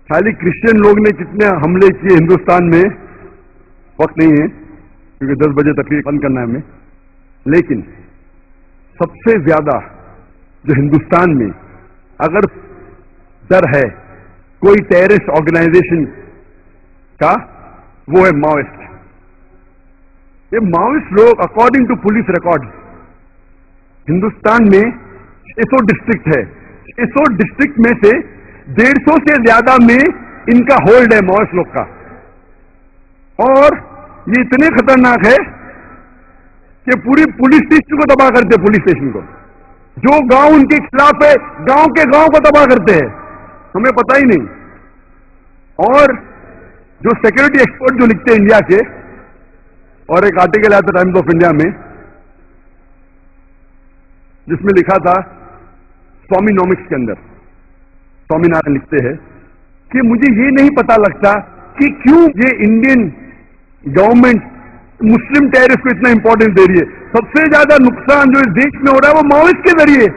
خالی کرسچن لوگ نے کتنے حملے کیے ہندوستان میں وقت نہیں ہے کیونکہ 10 بجے تقریر بند کرنا ہے ہمیں. لیکن سب سے زیادہ جو ہندوستان میں اگر ڈر ہے کوئی ٹیررسٹ آرگنائزیشن کا, وہ ہے ماؤسٹ. یہ ماؤسٹ لوگ according to police record Hindustan میں 600 ڈسٹرکٹ ہے. 600 ڈسٹرکٹ میں سے 150 سے زیادہ میں ان کا ہولڈ ہے ماؤسٹ لوگ کا. اور یہ اتنے خطرناک ہے کہ پوری پولیس اسٹیشن کو تباہ کرتے. پولیس اسٹیشن کو, جو گاؤں ان کے خلاف ہے, گاؤں کے گاؤں کو تباہ کرتے ہیں, ہمیں پتہ ہی نہیں. اور جو سیکورٹی ایکسپرٹ جو لکھتے ہیں انڈیا کے, اور ایک آرٹیکل آیا تھا ٹائمز آف انڈیا میں جس میں لکھا تھا سوامی نومکس کے اندر, سوامی نارائن لکھتے ہیں کہ مجھے یہ نہیں پتا لگتا کہ کیوں یہ انڈین گورنمنٹ مسلم ٹیررسٹ کو اتنا امپورٹنس دے رہی ہے. سب سے زیادہ نقصان جو اس دیش میں ہو رہا ہے وہ ماؤسٹ کے ذریعے.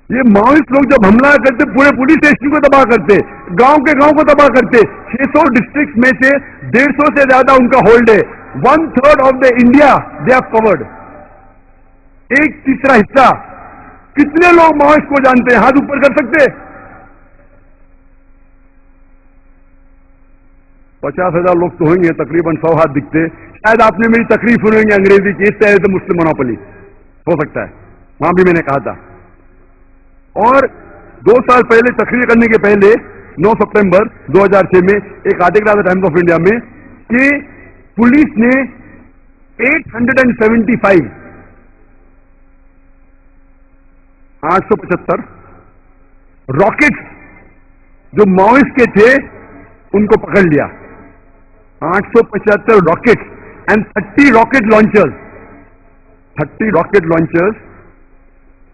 یہ ماؤسٹ لوگ جب حملہ کرتے پورے پولیس اسٹیشن کو تباہ کرتے, گاؤں کے گاؤں کو تباہ کرتے. 600 ڈسٹرکٹ میں سے 150 سے زیادہ ان کا ہولڈ ہے. 1/3 of the India they have covered. 1/3 حصہ. کتنے لوگ ماؤسٹ کو جانتے ہیں؟ ہاتھ اوپر کر سکتے؟ 50,000 لوگ تو ہوں گے, تقریباً 100 ہاتھ دکھتے. شاید آپ نے میری تقریر سنی ہوگی انگریزی کی, اس طرح سے مسلم مونوپولی ہو سکتا ہے. وہاں بھی میں نے کہا تھا. اور 2 سال پہلے تقریر کرنے کے پہلے 9 ستمبر 2006 میں ایک آرٹیکل آیا تھا ٹائمز آف انڈیا میں کہ پولیس نے 875 راکٹس جو ماؤسٹ کے تھے ان کو پکڑ لیا. 875 rockets and 30 rocket launchers. 30 rocket launchers,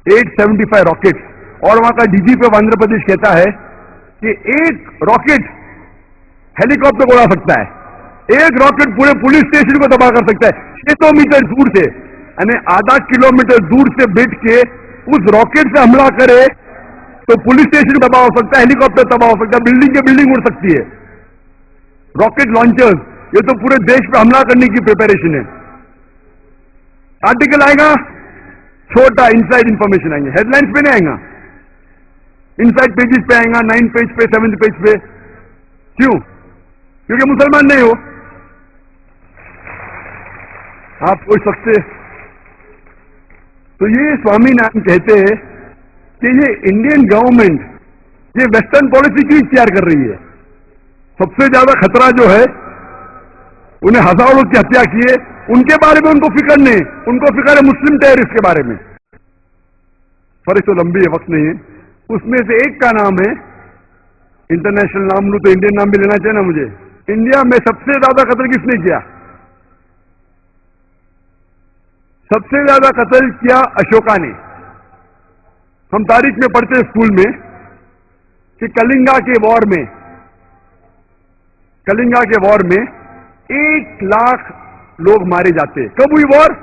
875 rockets. اور وہاں کا ڈی جی پی آندھرا پردیش کہتا ہے کہ ایک راکٹ ہیلی کاپٹر کو اڑا سکتا ہے, ایک راکٹ پورے پولیس اسٹیشن کو تباہ کر سکتا ہے 600 میٹر دور سے. یعنی آدھا کلومیٹر دور سے بیٹھ کے اس راکٹ سے حملہ کرے تو پولیس اسٹیشن تباہ ہو سکتا ہے, ہیلی کاپٹر تباہ ہو سکتا ہے, بلڈنگ کے بلڈنگ اڑ سکتی ہے. راکٹ لانچرز, یہ تو پورے دیش پہ حملہ کرنے کی پریپریشن ہے. آرٹیکل آئے گا چھوٹا, انسائڈ انفارمیشن آئیں گے, ہیڈ لائنس پہ نہیں آئے گا, انسائڈ پیجز پہ آئیں گا, 9 پیج پہ, 7 پیج پہ. کیوں؟ کیونکہ مسلمان نہیں ہو. آپ پوچھ سکتے. تو یہ سوامی نارائن کہتے ہیں کہ یہ انڈین گورنمنٹ یہ ویسٹرن پالیسی کیوں اختیار کر رہی ہے. سب سے زیادہ خطرہ جو ہے, انہیں ہزاروں لوگ کی ہتیا کیے, ان کے بارے میں ان کو فکر نہیں, ان کو فکر ہے مسلم ٹیررسٹ کے بارے میں. فہرست تو لمبی ہے, وقت نہیں ہے. اس میں سے ایک کا نام ہے, انٹرنیشنل نام لوں تو انڈین نام بھی لینا چاہیے نا مجھے. انڈیا میں سب سے زیادہ قتل کس نے کیا؟ سب سے زیادہ قتل کیا اشوکا نے. ہم تاریخ میں پڑھتے ہیں اسکول میں کہ کلنگا کے وار میں 1 لاکھ لوگ مارے جاتے. کب ہوئی وار؟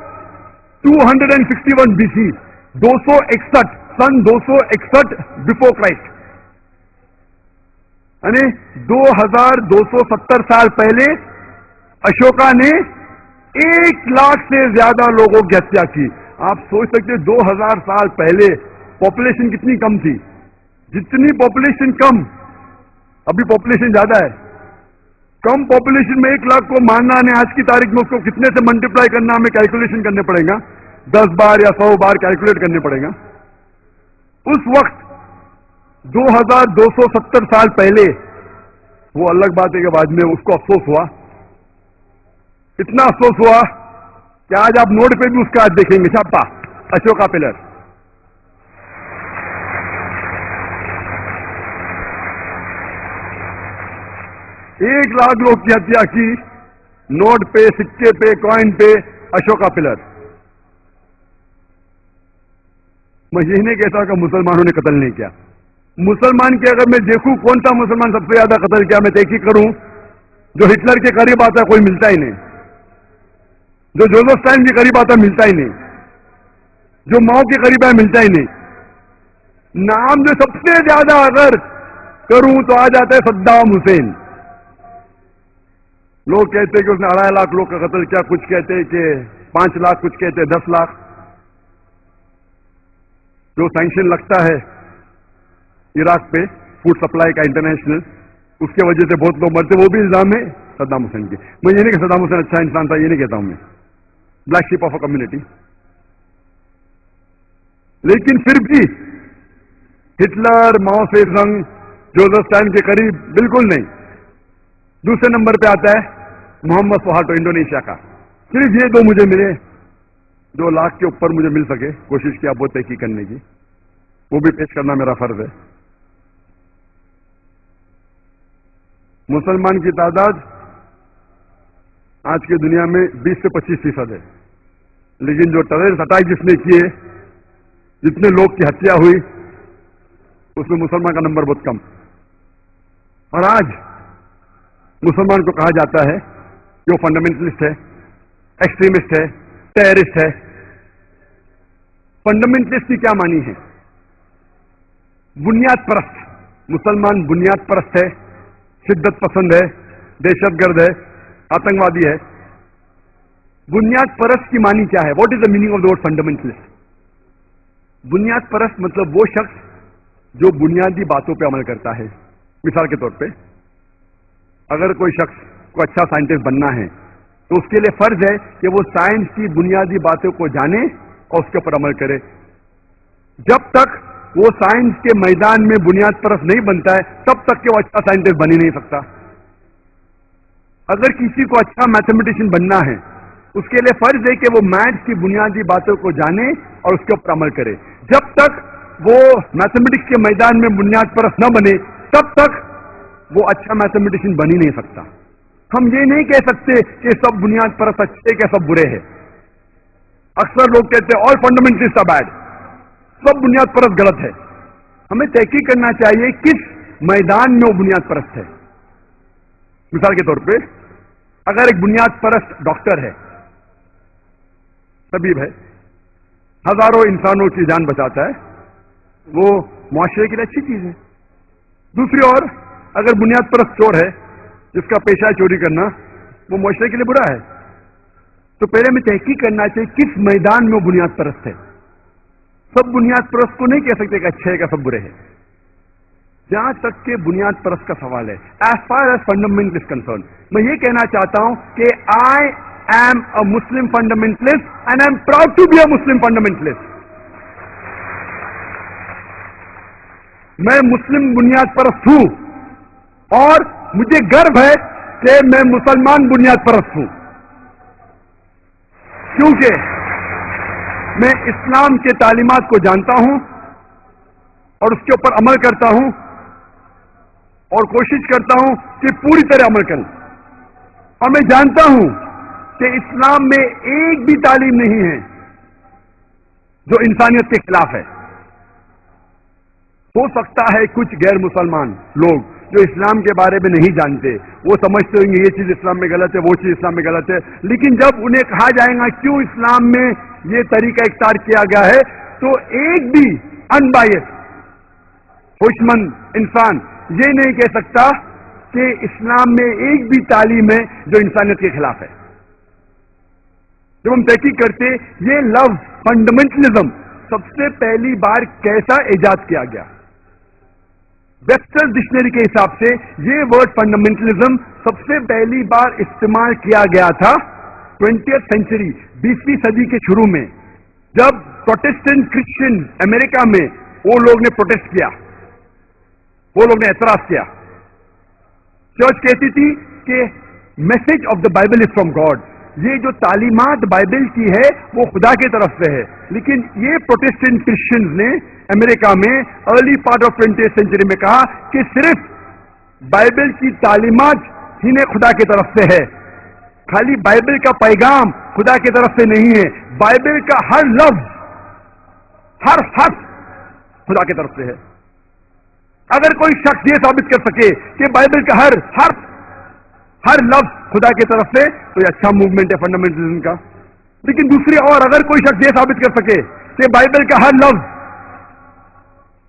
261 BC, 261 سن 261 بفور کرائسٹ. یعنی 2270 سال پہلے اشوکا نے 1 لاکھ سے زیادہ لوگوں کی ہتیا کی. آپ سوچ سکتے 2000 سال پہلے پاپولیشن کتنی کم تھی. جتنی پاپولیشن کم, ابھی پاپولیشن زیادہ ہے. कम पॉपुलेशन में 1 लाख को मारना है आज की तारीख में, उसको कितने से मल्टीप्लाई करना हमें कैलकुलेशन करने पड़ेगा, 10 बार या 100 बार कैलकुलेट करने पड़ेगा। उस वक्त 2270 साल पहले, वो अलग बात है कि बाद में उसको अफसोस हुआ, इतना अफसोस हुआ कि आज आप नोट पे भी उसका आज देखेंगे छापा, अशोका पिलर। 1 लाख लोग की हत्या की, नोट पे, सिक्के पे, कॉइन पे, अशोका पिलर। मैं यही नहीं कहता कि मुसलमानों ने कत्ल नहीं किया। मुसलमान के अगर मैं देखूं कौन सा मुसलमान सबसे ज्यादा कत्ल किया, मैं तहकीक करूं, जो हिटलर के करीब आता है कोई मिलता ही नहीं, जो जोसेफ स्टालिन के करीब आता मिलता ही नहीं, जो माओ के करीब है मिलता ही नहीं। नाम जो सबसे ज्यादा अगर करूं तो आ जाता है सद्दाम हुसैन। लोग कहते हैं कि उसने 2.5 लाख लोग का कत्ल किया, कुछ कहते हैं कि 5 लाख, कुछ कहते हैं 10 लाख। जो सैंक्शन लगता है इराक पे फूड सप्लाई का इंटरनेशनल, उसके वजह से बहुत लोग मरते, वो भी इल्जाम है सद्दाम हुसैन के। मैं ये नहीं कि सद्दाम हुसैन अच्छा इंसान था, ये नहीं कहता हूं मैं, black sheep of a community. लेकिन फिर भी हिटलर, माओ से संग, जोसेफ स्टालिन के करीब बिल्कुल नहीं। दूसरे नंबर पे आता है मोहम्मद सुहार्टो, इंडोनेशिया का। सिर्फ ये 2 मुझे मिले, 2 लाख के ऊपर मुझे मिल सके, कोशिश किया बहुत तहकीक करने की, वो भी पेश करना मेरा फर्ज है। मुसलमान की तादाद आज की दुनिया में 20 से 25% है, लेकिन जो टेररिस्ट अटैक जिसने किए, जितने लोग की हत्या हुई, उसमें मुसलमान का नंबर बहुत कम। और आज मुसलमान को कहा जाता है कि वो फंडामेंटलिस्ट है, एक्सट्रीमिस्ट है, टेररिस्ट है। फंडामेंटलिस्ट की क्या मानी है? बुनियाद परस्त। मुसलमान बुनियाद परस्त है, शिद्दत पसंद है, दहशतगर्द है, आतंकवादी है। बुनियाद परस्त की मानी क्या है? What is the meaning of the word fundamentalist? बुनियाद परस्त मतलब वो शख्स जो बुनियादी बातों पे अमल करता है। मिसाल के तौर पे, अगर कोई शख्स को अच्छा साइंटिस्ट बनना है तो उसके लिए फर्ज है कि वो साइंस की बुनियादी बातों को जाने और उसके ऊपर अमल करे। जब तक वो साइंस के मैदान में बुनियाद परस्त नहीं बनता है, तब तक के वो अच्छा साइंटिस्ट बन ही नहीं सकता। अगर किसी को अच्छा मैथमेटिशियन बनना है, उसके लिए फर्ज है कि वो मैथ्स की बुनियादी बातों को जाने और उसके ऊपर अमल करे। जब तक वो मैथमेटिक्स के मैदान में बुनियाद परस्त न बने, तब तक वो अच्छा मैथमेटिशियन बन ही नहीं सकता। हम ये नहीं कह सकते कि सब बुनियाद परस्त अच्छे के सब बुरे हैं। अक्सर लोग कहते हैं ऑल फंडामेंटलिस्ट आर बैड, सब बुनियाद परस्त गलत है। हमें तहकीक करना चाहिए किस मैदान में वो बुनियाद परस्त है। मिसाल के तौर पे, अगर एक बुनियाद परस्त डॉक्टर है, तबीब है, हजारों इंसानों की जान बचाता है, वो मुआशरे के लिए अच्छी चीज है। दूसरी ओर अगर बुनियाद परस्त चोर है, जिसका पेशा है चोरी करना, वो मुआशरे के लिए बुरा है। तो पहले हमें तहकीक करना चाहिए किस मैदान में वो बुनियाद परस्त है। सब बुनियाद परस्त को नहीं कह सकते कि अच्छे है क्या सब बुरे हैं। जहां तक के बुनियाद परस्त का सवाल है, as far as fundamentalist concern, मैं ये कहना चाहता हूं कि I am a Muslim fundamentalist and I am proud to be a Muslim fundamentalist. मैं मुस्लिम बुनियाद परस्त हूं और मुझे गर्व है कि मैं मुसलमान बुनियाद परस्त हूं, क्योंकि मैं इस्लाम के तालीमात को जानता हूं और उसके ऊपर अमल करता हूं और कोशिश करता हूं कि पूरी तरह अमल करूं। और मैं जानता हूं कि इस्लाम में एक भी तालीम नहीं है जो इंसानियत के खिलाफ है। हो सकता है कुछ गैर मुसलमान लोग जो इस्लाम के बारे में नहीं जानते, वो समझते होंगे ये चीज इस्लाम में गलत है, वो चीज इस्लाम में गलत है, लेकिन जब उन्हें कहा जाएगा क्यों इस्लाम में ये तरीका इख्तियार किया गया है, तो एक भी अनबायस होशमंद इंसान ये नहीं कह सकता कि इस्लाम में एक भी तालीम है जो इंसानियत के खिलाफ है। जब हम तहकीक करते, ये लफ्ज फंडामेंटलिज्म सबसे पहली बार कैसा इजाद किया गया, वेबस्टर डिक्शनरी के हिसाब से ये वर्ड फंडामेंटलिज्म सबसे पहली बार इस्तेमाल किया गया था 20th सेंचुरी, 20वीं सदी के शुरू में, जब प्रोटेस्टेंट क्रिश्चियन अमेरिका में वो लोग ने प्रोटेस्ट किया, वो लोग ने एतराज किया। चर्च कहती थी कि message of the Bible is from God, ये जो तालीमात बाइबल की है वो खुदा की तरफ से है। लेकिन ये प्रोटेस्टेंट क्रिश्चियंस ने अमेरिका में early part of 20th century में कहा कि सिर्फ बाइबल की तालीमात ही ने खुदा की तरफ से है, खाली बाइबल का पैगाम खुदा की तरफ से नहीं है, बाइबल का हर लफ्ज, हर हर्फ खुदा की तरफ से है। अगर कोई शख्स ये साबित कर सके कि बाइबल का हर हर्फ, हर लफ्ज खुदा की तरफ से, तो ये अच्छा मूवमेंट है फंडामेंटलिज्म का। लेकिन दूसरी और अगर कोई शख्स ये साबित कर सके कि बाइबल का हर लफ्ज,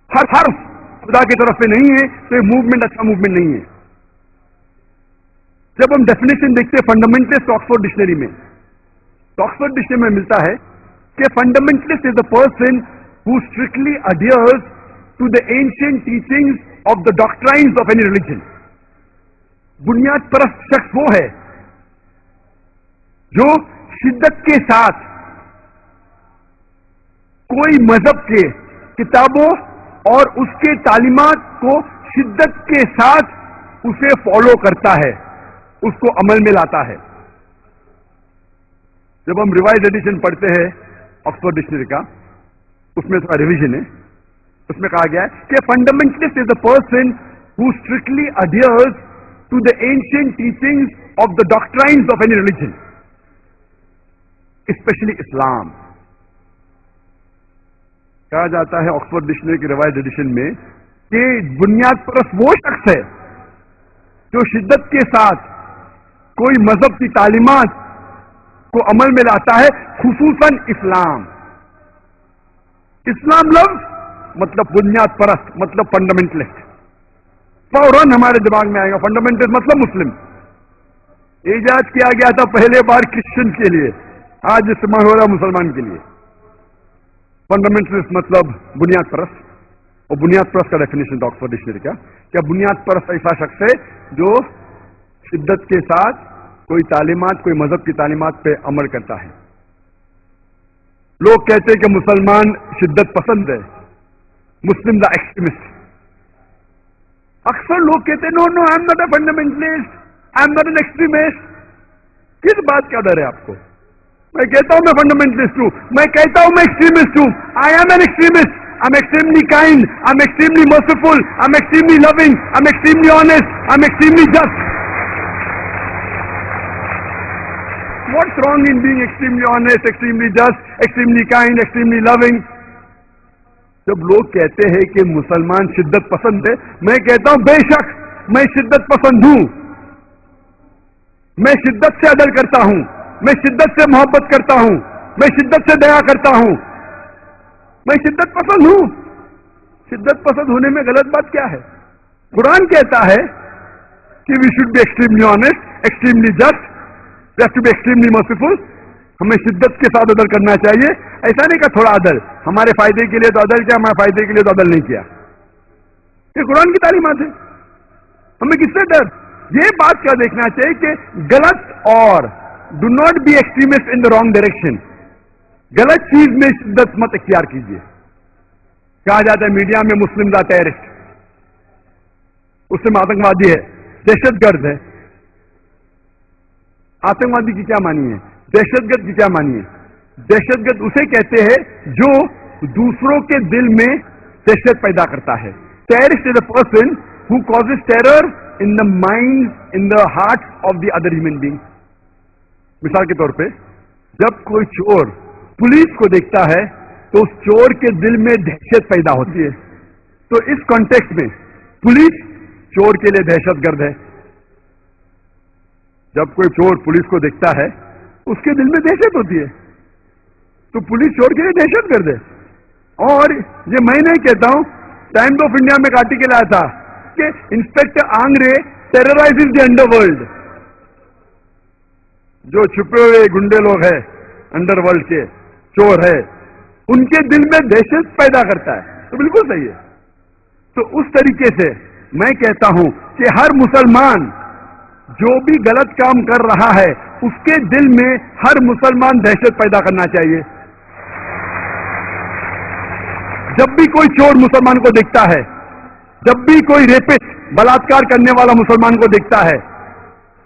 हर हर्फ खुदा की तरफ से नहीं है, तो ये मूवमेंट अच्छा मूवमेंट नहीं है। जब हम डेफिनेशन देखते हैं फंडामेंटलिस्ट ऑक्सफोर्ड डिक्शनरी में, तो ऑक्सफोर्ड डिक्शनरी में मिलता है कि fundamentalist is the person who strictly adheres to the ancient teachings of the doctrines of any religion. बुनियाद परस्त शख्स वो है जो शिद्दत के साथ कोई मजहब के किताबों और उसके तालीमात को शिद्दत के साथ उसे फॉलो करता है, उसको अमल में लाता है। जब हम रिवाइज एडिशन पढ़ते हैं ऑक्सफोर्ड डिक्शनरी का, उसमें थोड़ा रिवीजन है, उसमें कहा गया है कि fundamentalist is the person who strictly adheres to the ancient teachings of the doctrines of any religion, specially Islam. कहा जाता है ऑक्सफोर्ड डिक्शनरी की रिवाइज एडिशन में कि बुनियाद परस्त वो शख्स है जो शिद्दत के साथ कोई मजहब की तालीमात को अमल में लाता है, खुसूसन इस्लाम। इस्लाम लफ्ज मतलब बुनियाद परस्त, मतलब फंडामेंटलिस्ट। फौरन हमारे दिमाग में आएगा फंडामेंटलिस्ट मतलब मुस्लिम। इजाद किया गया था पहले बार क्रिश्चियन के लिए, आज इस्तेमाल हो रहा मुसलमान के लिए। फंडामेंटलिस्ट मतलब बुनियाद परस्त, और बुनियाद परस्त का डेफिनेशन था ऑक्सफोर्ड डिक्शनरी का, क्या बुनियाद परस्त ऐसा शख्स है जो शिद्दत के साथ कोई तालीमात, कोई मजहब की तालीमात पे अमल करता है। लोग कहते हैं कि मुसलमान शिद्दत पसंद है, मुस्लिम द एक्सट्रीमिस्ट। अक्सर लोग कहते हैं no no I am not a fundamentalist, I am not an extremist. किस बात का डर है आपको? मैं कहता हूं मैं फंडामेंटलिस्ट हूं, मैं कहता हूं मैं एक्सट्रीमिस्ट हूं। I am an extremist, I am extremely kind, I am extremely merciful, I am extremely loving, I am extremely honest, I am extremely just. What's wrong in being extremely honest, extremely just, extremely kind, extremely loving? जब लोग कहते हैं कि मुसलमान शिद्दत पसंद है, मैं कहता हूं बेशक मैं शिद्दत पसंद हूं, मैं शिद्दत से अदल करता हूं, मैं शिद्दत से मोहब्बत करता हूं, मैं शिद्दत से दया करता हूं, मैं शिद्दत पसंद हूं। शिद्दत पसंद होने में गलत बात क्या है? कुरान कहता है कि we should be extremely honest, extremely just, we have to be extremely merciful. हमें शिद्दत के साथ अदल करना चाहिए। ऐसा नहीं कि थोड़ा अदल, हमारे फायदे के लिए तो अदल किया, हमारे फायदे के लिए तो अदल नहीं किया। ये कुरान की तालीमात है। हमें किससे डर? ये बात क्या देखना चाहिए कि गलत, और do not be extremist in the wrong direction. गलत चीज में शिद्दत मत इख्तियार कीजिए। कहा जाता है मीडिया में मुस्लिम द टेररिस्ट, उससे आतंकवादी है, दहशतगर्द है। आतंकवादी की क्या मानी है? दहशतगर्द की क्या मानी है? दहशतगर्द उसे कहते हैं जो दूसरों के दिल में दहशत पैदा करता है। Terrorist is a person who causes terror in the mind, in the heart of the other human being. मिसाल के तौर पे जब कोई चोर पुलिस को देखता है तो उस चोर के दिल में दहशत पैदा होती है। तो इस कॉन्टेक्स्ट में पुलिस चोर के लिए दहशतगर्द है। जब कोई चोर पुलिस को देखता है उसके दिल में दहशत होती है, तो पुलिस चोर के लिए दहशतगर्द है। और ये मैं नहीं कहता हूं, टाइम्स ऑफ इंडिया में एक आर्टिकल आया था कि इंस्पेक्टर आंग्रे टेरराइजेस द अंडरवर्ल्ड। जो छुपे हुए गुंडे लोग हैं अंडरवर्ल्ड के, चोर है, उनके दिल में दहशत पैदा करता है। तो बिल्कुल सही है। تو اس طریقے سے میں کہتا ہوں کہ ہر مسلمان جو بھی غلط کام کر رہا ہے اس کے دل میں ہر مسلمان دہشت پیدا کرنا چاہیے. جب بھی کوئی چور مسلمان کو دیکھتا ہے, جب بھی کوئی ریپسٹ بلاತ್ಕಾರ کرنے والا مسلمان کو دیکھتا ہے,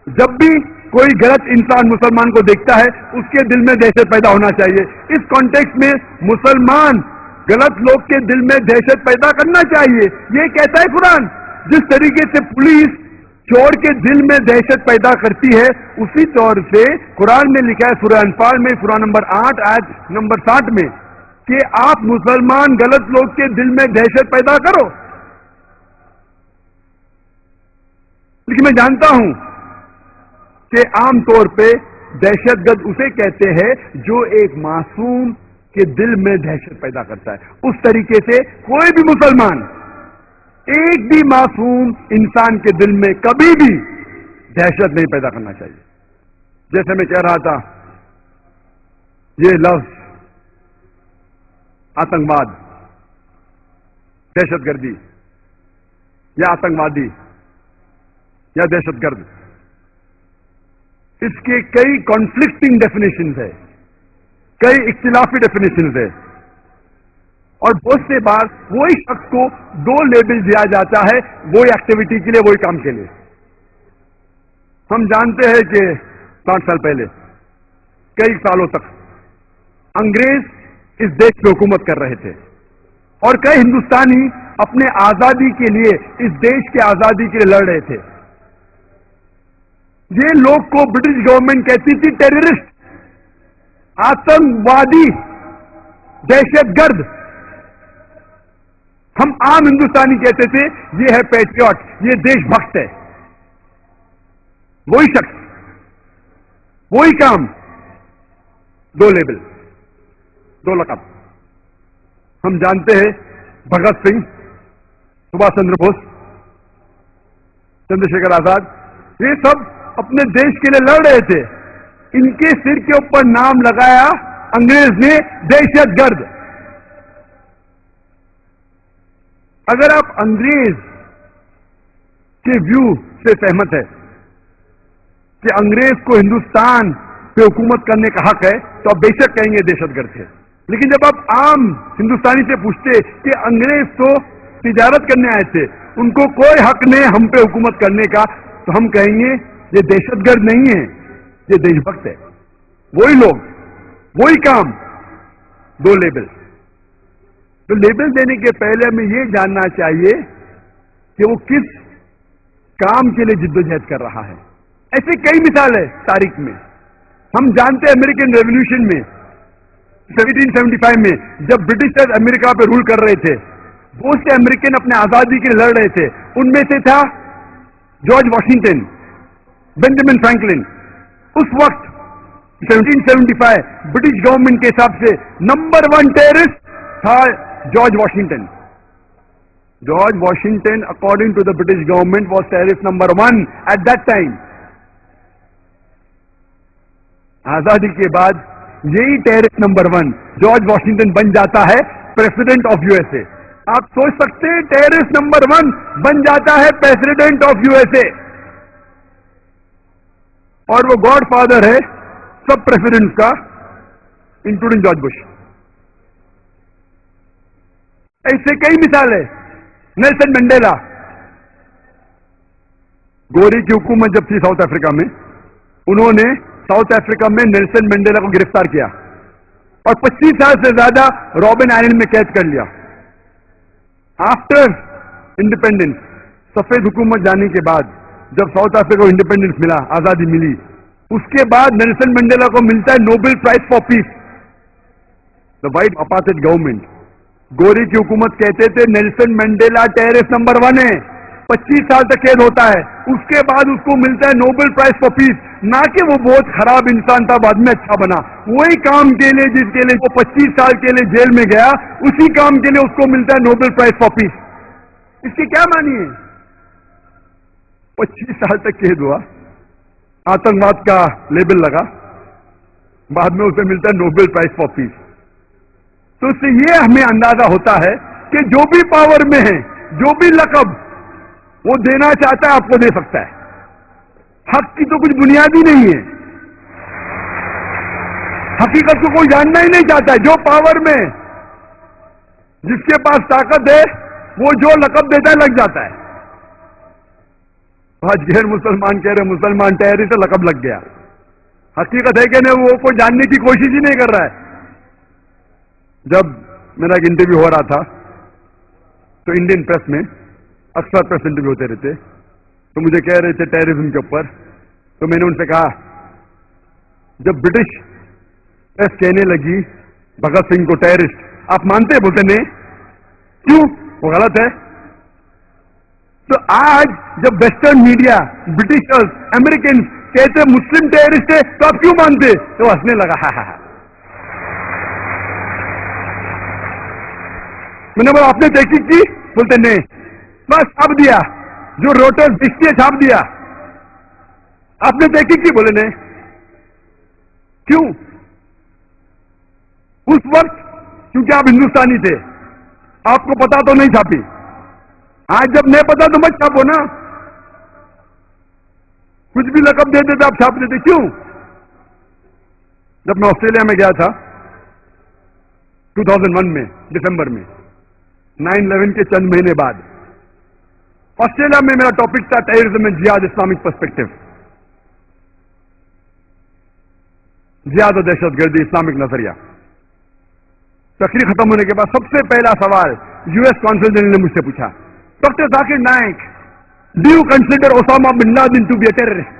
جب بھی کوئی غلط انسان مسلمان کو دیکھتا ہے, اس کے دل میں دہشت پیدا ہونا چاہیے. اس کانٹیکسٹ میں مسلمان غلط لوگ کے دل میں دہشت پیدا کرنا چاہیے. یہ کہتا ہے قرآن. جس طریقے سے پولیس چور کے دل میں دہشت پیدا کرتی ہے, اسی طور سے قرآن میں لکھا ہے سورہ انفال میں سورہ نمبر 8 آیت نمبر 60 میں کہ آپ مسلمان غلط لوگ کے دل میں دہشت پیدا کرو. لیکن میں جانتا ہوں کہ عام طور پہ دہشت گرد اسے کہتے ہیں جو ایک معصوم کے دل میں دہشت پیدا کرتا ہے. اس طریقے سے کوئی بھی مسلمان ایک بھی معصوم انسان کے دل میں کبھی بھی دہشت نہیں پیدا کرنا چاہیے. جیسے میں کہہ رہا تھا, یہ لفظ آتنکواد, دہشت گردی یا آتنکوادی یا دہشت گرد, اس کے کئی کانفلکٹنگ ڈیفینیشنز ہے, کئی اختلافی ڈیفینیشنز ہے, اور بہت سے بار وہی شخص کو دو لیبل دیا جاتا ہے وہی ایکٹیویٹی کے لیے, وہی کام کے لیے. ہم جانتے ہیں کہ 60 سال پہلے کئی سالوں تک انگریز اس دیش پہ حکومت کر رہے تھے, اور کئی ہندوستانی اپنے آزادی کے لیے اس دیش کے آزادی کے لیے لڑ رہے تھے. یہ لوگ کو برٹش گورنمنٹ کہتی تھی ٹیررسٹ, آتنکوادی, دہشت گرد. ہم عام ہندوستانی کہتے تھے یہ ہے پیٹریوٹ, یہ دیش بھکت ہے. وہی شخص, وہی کام, دو لیبل, دو لقب. ہم جانتے ہیں بھگت سنگھ, سبھاش چندر بوس, چندر شیکھر آزاد, یہ سب اپنے دیش کے لیے لڑ رہے تھے. ان کے سر کے اوپر نام لگایا انگریز نے دہشت گرد. اگر آپ انگریز کے ویو سے سہمت ہے کہ انگریز کو ہندوستان پہ حکومت کرنے کا حق ہے تو آپ بے شک کہیں گے دہشت گرد تھے. لیکن جب آپ عام ہندوستانی سے پوچھتے کہ انگریز تو تجارت کرنے آئے تھے, ان کو کوئی حق نہیں ہم پہ حکومت کرنے کا, تو ہم کہیں گے یہ دہشت گرد نہیں ہے, یہ دیش بھکت ہے. وہی لوگ, وہی کام, دو لیبل. تو لیبل دینے کے پہلے ہمیں یہ جاننا چاہیے کہ وہ کس کام کے لیے جدوجہد کر رہا ہے. ایسے کئی مثال ہے تاریخ میں. ہم جانتے ہیں امریکن ریولوشن میں 1775 میں جب برٹشرز امریکہ پہ رول کر رہے تھے, بہت سے امریکن اپنے آزادی کے لیے لڑ رہے تھے. ان میں سے تھا جارج واشنگٹن, بینجامن فرینکلن. اس وقت 1775 برٹش گورنمنٹ کے حساب سے نمبر 1 ٹیررسٹ تھا George Washington. George Washington according to the British government was terrorist number 1 at that time. آزادی کے بعد یہی ٹیررسٹ نمبر 1 جارج واشنگٹن بن جاتا ہے president of U S A. آپ سوچ سکتے ہیں ٹیررسٹ نمبر 1 بن جاتا ہے president of U S A, اور وہ گاڈ فادر ہے سب پریزیڈنٹ کا انکلوڈنگ جارج بش. ایسے کئی مثال ہے. نیلسن منڈیلا, گوری کی حکومت جب تھی ساؤتھ افریقہ میں, انہوں نے ساؤتھ افریقہ میں نیلسن منڈیلا کو گرفتار کیا اور 25 سال سے زیادہ رابن آئلینڈ میں قید کر لیا. آفٹر انڈیپینڈنس, سفید حکومت جانے کے بعد جب ساؤتھ افریقہ کو انڈیپینڈنس ملا, آزادی ملی, اس کے بعد نیلسن منڈیلا کو ملتا ہے Nobel prize for peace. The white apartheid government, گوری کی حکومت کہتے تھے نیلسن منڈیلا ٹیررسٹ نمبر 1 ہے, 25 سال تک قید ہوتا ہے. اس کے بعد اس کو ملتا ہے نوبل پرائز فار پیس. نہ کہ وہ بہت خراب انسان تھا بعد میں اچھا بنا, وہی کام کے لیے جس کے لیے وہ 25 سال کے لیے جیل میں گیا, اسی کام کے لیے اس کو ملتا ہے نوبل پرائز فار پیس. اس کی کیا معنی ہے؟ 25 سال تک قید ہوا, آتنکواد کا لیبل لگا, بعد میں اسے ملتا ہے نوبل پرائز فار پیس. تو اس سے یہ ہمیں اندازہ ہوتا ہے کہ جو بھی پاور میں ہیں جو بھی لقب وہ دینا چاہتا ہے آپ کو دے سکتا ہے. حق کی تو کچھ بنیاد ہی نہیں ہے. حقیقت کو کوئی جاننا ہی نہیں چاہتا ہے. جو پاور میں جس کے پاس طاقت ہے وہ جو لقب دیتا ہے لگ جاتا ہے. آج غیر مسلمان کہہ رہے مسلمان ٹیررسٹ سے لقب لگ گیا. حقیقت ہے کہ نہیں وہ کوئی جاننے کی کوشش ہی نہیں کر رہا ہے. جب میرا ایک انٹرویو ہو رہا تھا تو انڈین پریس میں اکثر پریس انٹرویو ہوتے رہتے تو مجھے کہہ رہے تھے ٹیررزم کے اوپر. تو میں نے ان سے کہا جب برٹش پریس کہنے لگی بھگت سنگھ کو ٹیررسٹ آپ مانتے؟ بولتے نہیں. کیوں؟ وہ غلط ہے. تو آج جب ویسٹرن میڈیا برٹشرز امریکن کہتے مسلم ٹیررسٹ ہے تو آپ کیوں مانتے؟ تو ہنسنے لگا. میں نے بولا آپ نے تحقیق کی؟ بولتے نہیں. بس چھاپ دیا جو روٹرز دکھتی ہے چھاپ دیا. آپ نے تحقیق کی؟ بولے نہیں. کیوں؟ اس وقت کیونکہ آپ ہندوستانی تھے آپ کو پتا تو نہیں چھاپی. آج جب نہیں پتا تو مت چھاپو نا. کچھ بھی لقب دے دیتے آپ چھاپ دیتے. کیوں؟ جب میں آسٹریلیا میں گیا تھا 2001 میں دسمبر میں 9/11 کے چند مہینے بعد آسٹریلیا میں میرا ٹاپک تھا ٹیررزم اینڈ جہاد اسلامک پرسپیکٹو. جہاد و دہشت گردی اسلامک نظریہ. تقریر ختم ہونے کے بعد سب سے پہلا سوال US کونسل جنرل نے مجھ سے پوچھا doctor Zakir Naik do you consider Osama bin Laden to be a terrorist?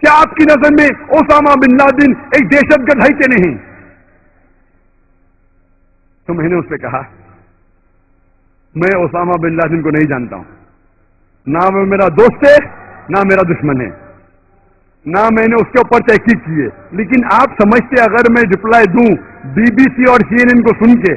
کیا آپ کی نظر میں اوسامہ بن لادن ایک دہشت گرد ہے کہ نہیں؟ تو میں نے اس سے کہا میں اوسامہ بن لادن کو نہیں جانتا ہوں. نہ وہ میرا دوست ہے نہ میرا دشمن ہے نہ میں نے اس کے اوپر تحقیق کی ہے. لیکن آپ سمجھتے اگر میں رپلائی دوں BBC اور CNN کو سن کے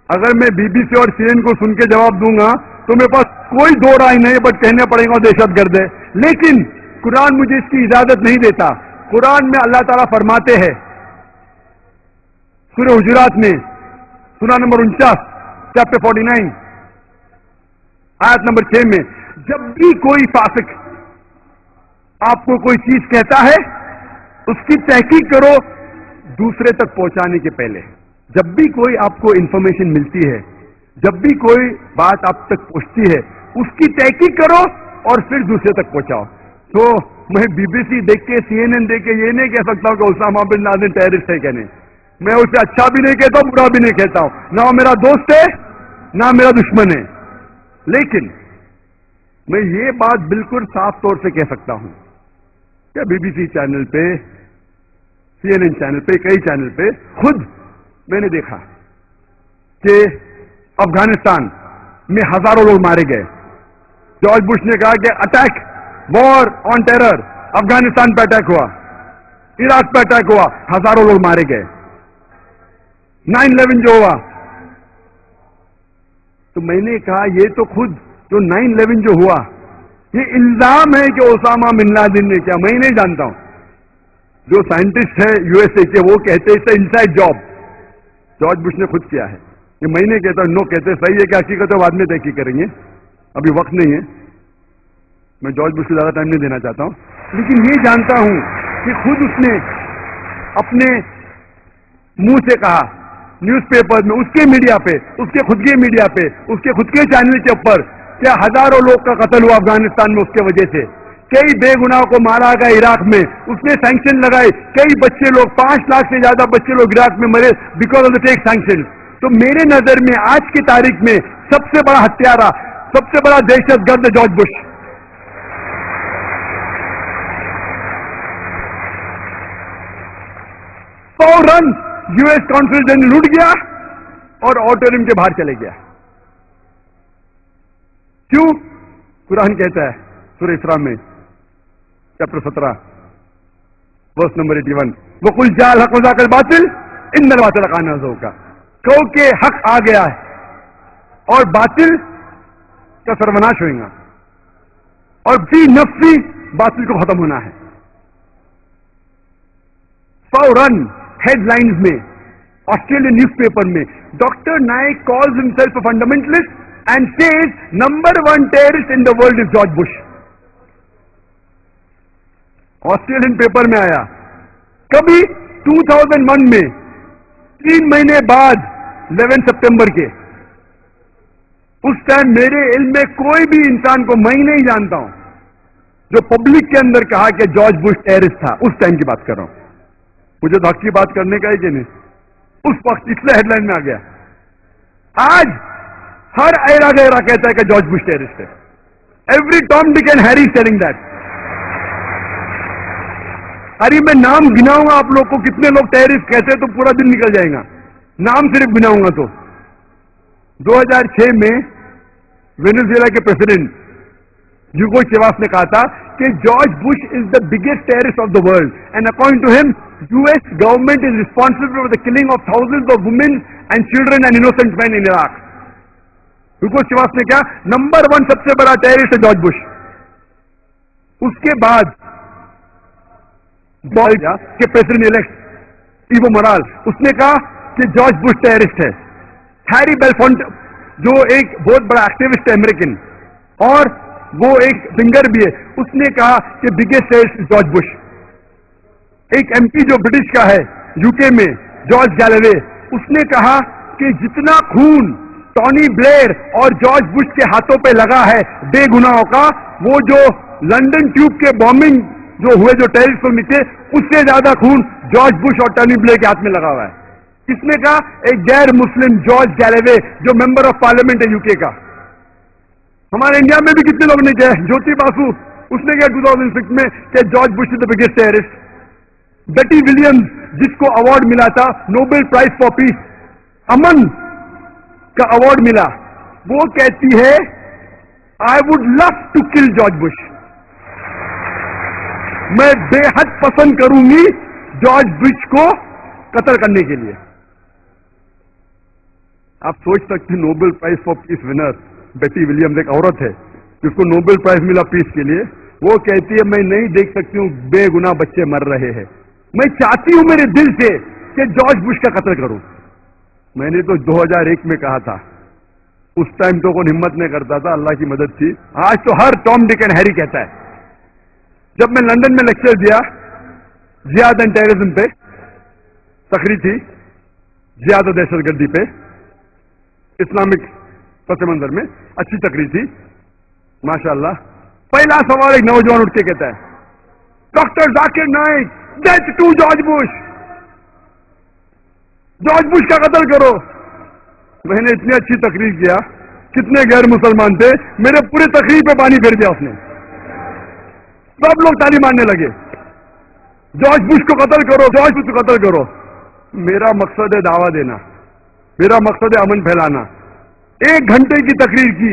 اگر میں BBC اور CNN کو سن کے جواب دوں گا تو میرے پاس کوئی دو رائے نہیں بٹ کہنے پڑے گا دہشت گرد ہے. لیکن قرآن مجھے اس کی اجازت نہیں دیتا. قرآن میں اللہ تعالیٰ فرماتے ہیں سورہ حجرات میں سورہ نمبر 49 چیپٹر 49 آیت نمبر 6 میں جب بھی کوئی فاسق آپ کو کوئی چیز کہتا ہے اس کی تحقیق کرو دوسرے تک پہنچانے کے پہلے. جب بھی کوئی آپ کو انفارمیشن ملتی ہے جب بھی کوئی بات آپ تک پہنچتی ہے اس کی تحقیق کرو اور پھر دوسرے تک پہنچاؤ. تو میں BBC دیکھ کے CNN دیکھ کے یہ نہیں کہہ سکتا ہوں کہ اسامہ بن لادن ٹیررسٹ ہے کہ نہیں. میں اسے اچھا بھی نہیں کہتا ہوں برا بھی نہیں کہتا ہوں. نہ وہ میرا دوست ہے نہ میرا دشمن ہے. لیکن میں یہ بات بالکل صاف طور سے کہہ سکتا ہوں کہ BBC چینل پہ CNN چینل پہ کئی چینل پہ خود میں نے دیکھا کہ افغانستان میں ہزاروں لوگ مارے گئے. جارج بش نے کہا کہ attack war on terror Afghanistan پہ اٹیک ہوا عراق پہ اٹیک ہوا ہزاروں لوگ مارے گئے. 9/11 جو ہوا تو میں نے کہا یہ تو خود جو 9/11 جو ہوا یہ الزام ہے کہ اسامہ بن لادن نے کیا. میں نہیں جانتا ہوں. جو سائنٹسٹ ہے USA کے وہ کہتے ہیں انسائڈ جاب جارج بش نے خود کیا ہے. یہ میں نہیں کہتا نو کہتے صحیح ہے کہ حقیقت ہے بعد میں تحقیق کریں گے ابھی وقت نہیں ہے. میں جارج بش کو زیادہ ٹائم نہیں دینا چاہتا ہوں. لیکن یہ جانتا ہوں کہ خود اس نے اپنے منہ سے کہا نیوز پیپر میں اس کے میڈیا پہ اس کے خود کے میڈیا پہ اس کے خود کے چینل کے اوپر کیا ہزاروں لوگ کا قتل ہوا افغانستان میں اس کے وجہ سے. کئی بے گناہ کو مارا گیا عراق میں اس نے سینکشن لگائے. کئی بچے لوگ 5 لاکھ سے زیادہ بچے لوگ عراق میں مرے because of the take sanction. تو میرے نظر میں آج کی تاریخ میں سب سے بڑا ہتھیارہ سب سے بڑا دہشت گرد جارج بش. فوراً US کونسل جنرل لٹ گیا اور آڈیٹوریم کے باہر چلے گیا. کیوں؟ قرآن کہتا ہے سورہ اسراء میں چیپٹر 17 ورس نمبر 81 وَقُلْ جَاءَ الْحَقُّ وَزَهَقَ الْبَاطِلُ إِنَّ الْبَاطِلَ كَانَ زَهُوقًا. کہو کہ حق آ گیا ہے اور باطل کا سروناش ہوئے گا اور فی نفسی باطل کو ختم ہونا ہے. فوراً ہیڈ لائنز میں ऑस्ट्रेलियन न्यूज़पेपर में doctor Naik calls himself a fundamentalist and says number 1 terrorist in the world is George Bush. Australian paper में आया। कभी 2001 में 3 महीने बाद 11 सितंबर के, उस टाइम मेरे इल्म में कोई भी इंसान को मैं नहीं जानता हूं जो पब्लिक के अंदर कहा कि जॉर्ज बुश टेररिस्ट था। उस टाइम की बात कर रहा हूं। मुझे तो हक की बात करने का है कि नहीं, उस वक्त इसलिए हेडलाइन में आ गया। आज हर ऐरा गैरा कहता है कि जॉर्ज बुश टेररिस्ट है। Every Tom Dick and Harry telling that. अरे मैं नाम गिनाऊंगा आप लोग को कितने लोग टेररिस्ट कहते हैं तो पूरा दिन निकल जाएगा। नाम सिर्फ गिनाऊंगा तो 2006 में वेनेजुएला के प्रेसिडेंट ह्यूगो चेवास ने कहा था कि George Bush is the biggest terrorist of the world and according to him US government is responsible for the killing of thousands of women and children and innocent man in Iraq. Hugo Chavez ने कहा number 1 सबसे बड़ा terrorist है George Bush. उसके बाद के president elect Evo Morales, उसने कहा कि जॉर्ज बुश टेररिस्ट है। हैरी बेलफोंट जो एक बहुत बड़ा एक्टिविस्ट है अमेरिकन और वो एक सिंगर भी है, उसने कहा कि बिगेस्ट टेररिस्ट जॉर्ज बुश। एक एमपी जो ब्रिटिश का है यूके में, जॉर्ज गैलेवे, उसने कहा कि जितना खून टॉनी ब्लेयर और जॉर्ज बुश के हाथों पे लगा है बेगुनाहों का, वो जो लंदन ट्यूब के बॉम्बिंग जो हुए जो टेररिस्ट को नीचे, उससे ज्यादा खून जॉर्ज बुश और टॉनी ब्लेयर के हाथ में लगा हुआ है। किसने कहा? एक गैर मुस्लिम जॉर्ज गैलेवे जो मेंबर ऑफ पार्लियामेंट है यूके का। हमारे इंडिया में भी कितने लोग ने कहा? ज्योति बासु, उसने कहा 2006 में कि George Bush is the biggest terrorist. Betty Williams जिसको अवार्ड मिला था नोबेल प्राइज फॉर पीस, अमन का अवार्ड मिला, वो कहती है I would love to kill George Bush. मैं बेहद पसंद करूंगी जॉर्ज बुश को कत्ल करने के लिए। आप सोच सकते हैं Nobel prize for peace winner Betty Williams एक औरत है जिसको नोबेल प्राइज मिला पीस के लिए, वो कहती है मैं नहीं देख सकती हूं बेगुनाह बच्चे मर रहे हैं, मैं चाहती हूं मेरे दिल से कि जॉर्ज बुश का कत्ल करूं। मैंने तो 2001 में कहा था, उस टाइम तो कौन हिम्मत नहीं करता था, अल्लाह की मदद थी। आज तो हर टॉम डिक एंड हैरी कहता है। जब मैं लंदन में लेक्चर दिया जिहाद एंड टेररिज्म पे, तकरीर थी जिहाद और दहशतगर्दी पे इस्लामिक पस मंजर में, अच्छी तकरीर थी माशाअल्लाह। पहला सवाल एक नौजवान उठ के कहता है, doctor Zakir Naik, death to George Bush, George Bush का कत्ल करो। मैंने इतनी अच्छी तकरीर किया, कितने गैर मुसलमान थे, मेरे पूरे तकरीर पे पानी फेर दिया उसने। सब लोग ताली मारने लगे, जॉर्ज बुश को कत्ल करो, जॉर्ज बुश को कत्ल करो। मेरा मकसद है दावा देना, मेरा मकसद है अमन फैलाना। 1 घंटे की तकरीर की,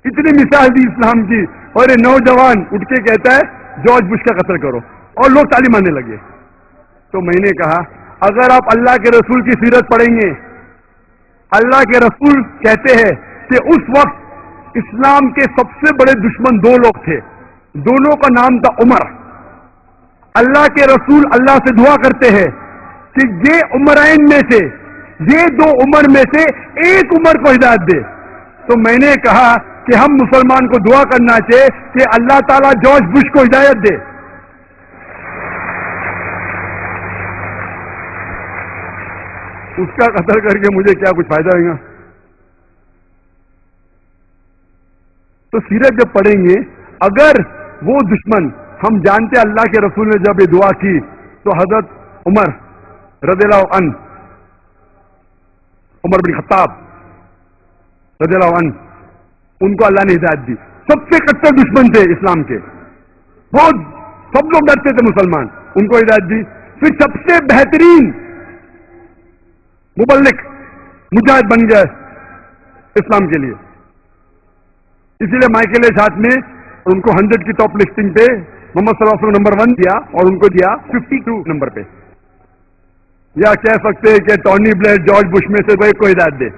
इतनी मिसाल दी इस्लाम की, और ये नौजवान उठ के कहता है जॉर्ज बुश का कत्ल करो, और लोग ताली मारने लगे। तो मैंने कहा अगर आप अल्लाह के रसूल की सीरत पढ़ेंगे, अल्लाह के रसूल कहते हैं कि उस वक्त इस्लाम के सबसे बड़े दुश्मन 2 लोग थे, दोनों का नाम था उमर। अल्लाह के रसूल अल्लाह से दुआ करते हैं कि ये उमरैन में से, ये 2 उमर में से एक उमर को हिदायत दे। तो मैंने कहा कि हम मुसलमान को दुआ करना चाहिए कि अल्लाह ताला जॉर्ज बुश को हिदायत दे। उसका कत्ल करके मुझे क्या कुछ फायदा होगा? तो सीरत जब पढ़ेंगे, अगर वो दुश्मन, हम जानते अल्लाह के रसूल ने जब ये दुआ की तो हजरत उमर रज़ियल्लाहु अन्हु, उमर बिन खत्ताब रज़ियल्लाहु अन्हु, उनको अल्लाह ने हिदायत दी। सबसे कट्टर दुश्मन थे इस्लाम के, बहुत सब लोग डरते थे मुसलमान, उनको हिदायत दी। फिर सबसे बेहतरीन मुबल्लिग मुजाहिद बन गए इस्लाम के लिए। इसीलिए माइकल साथ में उनको 100 की टॉप लिस्टिंग पे मोहम्मद सल्लल्लाहु अलैहि वसल्लम नंबर 1 दिया और उनको दिया 52 नंबर पे। या कह सकते हैं कि टॉनी ब्लेयर जॉर्ज बुश में से कोई को हिदायत दे।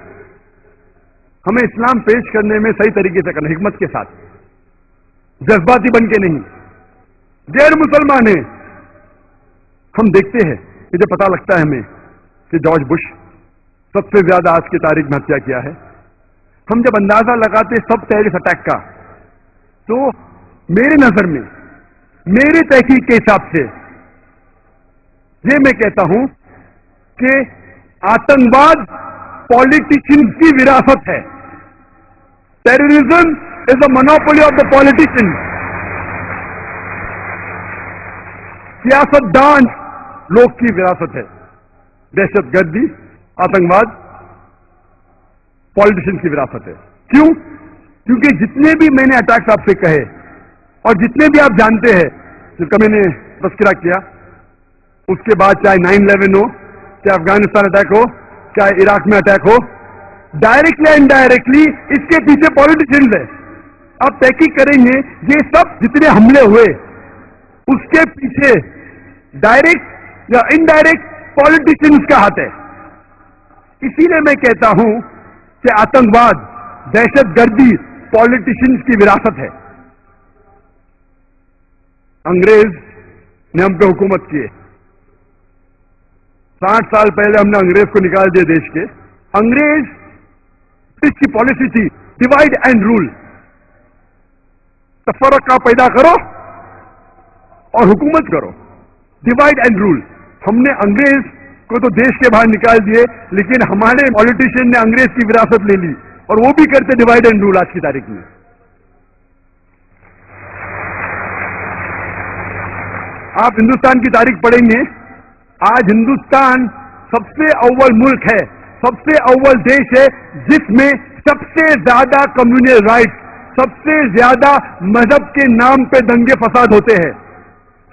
हमें इस्लाम पेश करने में सही तरीके से करना, हिकमत के साथ, जज्बाती बन के नहीं। गैर मुसलमान है, हम देखते हैं, मुझे पता लगता है हमें کہ جارج بش सबसे ज्यादा आज की तारीख में हत्या किया है। हम जब अंदाजा लगाते सब टेररिस्ट अटैक का, तो मेरे नजर में, मेरी तहकीक के हिसाब से ये मैं कहता हूं कि आतंकवाद पॉलिटिशियंस की विरासत है। Terrorism is the monopoly of the politician. सियासतदान लोग की विरासत है। दहशतगर्दी, आतंकवाद पॉलिटिशियंस की विरासत है। क्यों? क्योंकि जितने भी मैंने अटैक्स आपसे कहे और जितने भी आप जानते हैं जिनका मैंने तस्करा किया, उसके बाद चाहे 9/11 हो, चाहे अफगानिस्तान अटैक हो, चाहे इराक में अटैक हो, डायरेक्टली या इनडायरेक्टली इसके पीछे पॉलिटिशियंस है। आप तहकीक करेंगे ये सब जितने हमले हुए उसके पीछे डायरेक्ट या इनडायरेक्ट पॉलिटिशियंस का हाथ है। इसीलिए मैं कहता हूं कि आतंकवाद, दहशतगर्दी पॉलिटिशियंस की विरासत है। अंग्रेज ने हम पे हुकूमत की है। 60 साल पहले हमने अंग्रेज को निकाल दिया देश के। अंग्रेज इसकी पॉलिसी थी डिवाइड एंड रूल, तफरका पैदा करो और हुकूमत करो, डिवाइड एंड रूल। हमने अंग्रेज को तो देश के बाहर निकाल दिए, लेकिन हमारे पॉलिटिशियन ने अंग्रेज की विरासत ले ली और वो भी करते डिवाइड एंड रूल आज की तारीख में। आप हिंदुस्तान की तारीख पढ़ेंगे, आज हिंदुस्तान सबसे अव्वल मुल्क है, सबसे अव्वल देश है जिसमें सबसे ज्यादा कम्युनल राइट्स, सबसे ज्यादा मजहब के नाम पे दंगे फसाद होते हैं।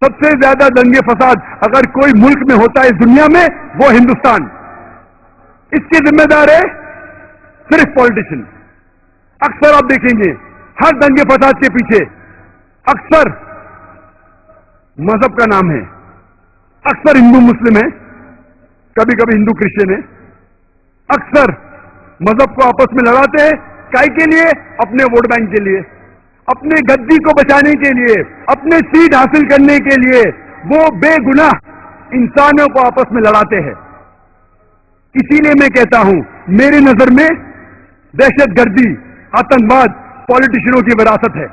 सबसे ज्यादा दंगे फसाद अगर कोई मुल्क में होता है इस दुनिया में, वो हिंदुस्तान। इसके जिम्मेदार है सिर्फ पॉलिटिशियन। अक्सर आप देखेंगे हर दंगे फसाद के पीछे अक्सर मजहब का नाम है। अक्सर हिंदू मुस्लिम है, कभी कभी हिंदू क्रिश्चियन है। अक्सर मजहब को आपस में लड़ाते हैं, काय के लिए? अपने वोट बैंक के लिए, अपने गद्दी को बचाने के लिए, अपने सीट हासिल करने के लिए वो बेगुनाह इंसानों को आपस में लड़ाते हैं। इसीलिए मैं कहता हूं, मेरी नजर में दहशतगर्दी, आतंकवाद पॉलिटिशियनों की विरासत है।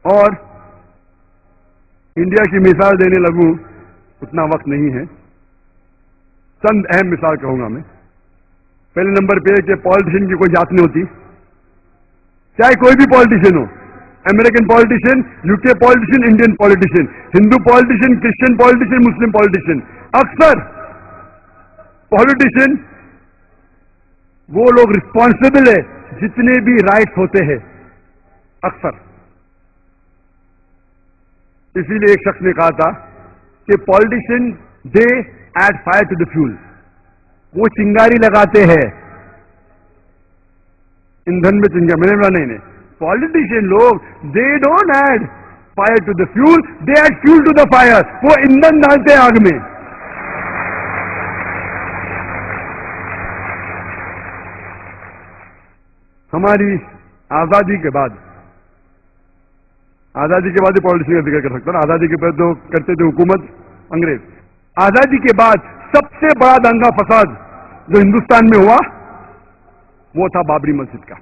और इंडिया की मिसाल देने लगूं उतना वक्त नहीं है। चंद अहम मिसाल कहूंगा मैं। पहले नंबर पे कि पॉलिटिशियन की कोई जात नहीं होती, चाहे कोई भी पॉलिटिशियन हो, American politician, UK politician, Indian politician, Hindu politician, Christian politician, Muslim politician. अक्सर पॉलिटिशियन वो लोग रिस्पॉन्सिबल है जितने भी राइट्स होते हैं, अक्सर। इसीलिए एक शख्स ने कहा था कि politician they add fire to the fuel, वो चिंगारी लगाते हैं ईंधन में चिंगारी। मैंने बोला नहीं, पॉलिटिशियन लोग they don't add fire to the fuel, they add fuel to the fire. वो ईंधन डालते हैं आग में। हमारी आजादी के बाद ही पॉलिटिशियन का जिक्र कर सकता हूं। आजादी के पहले तो करते थे हुकूमत अंग्रेज। आजादी के बाद सबसे बड़ा दंगा फसाद जो हिंदुस्तान में हुआ वो था बाबरी मस्जिद का।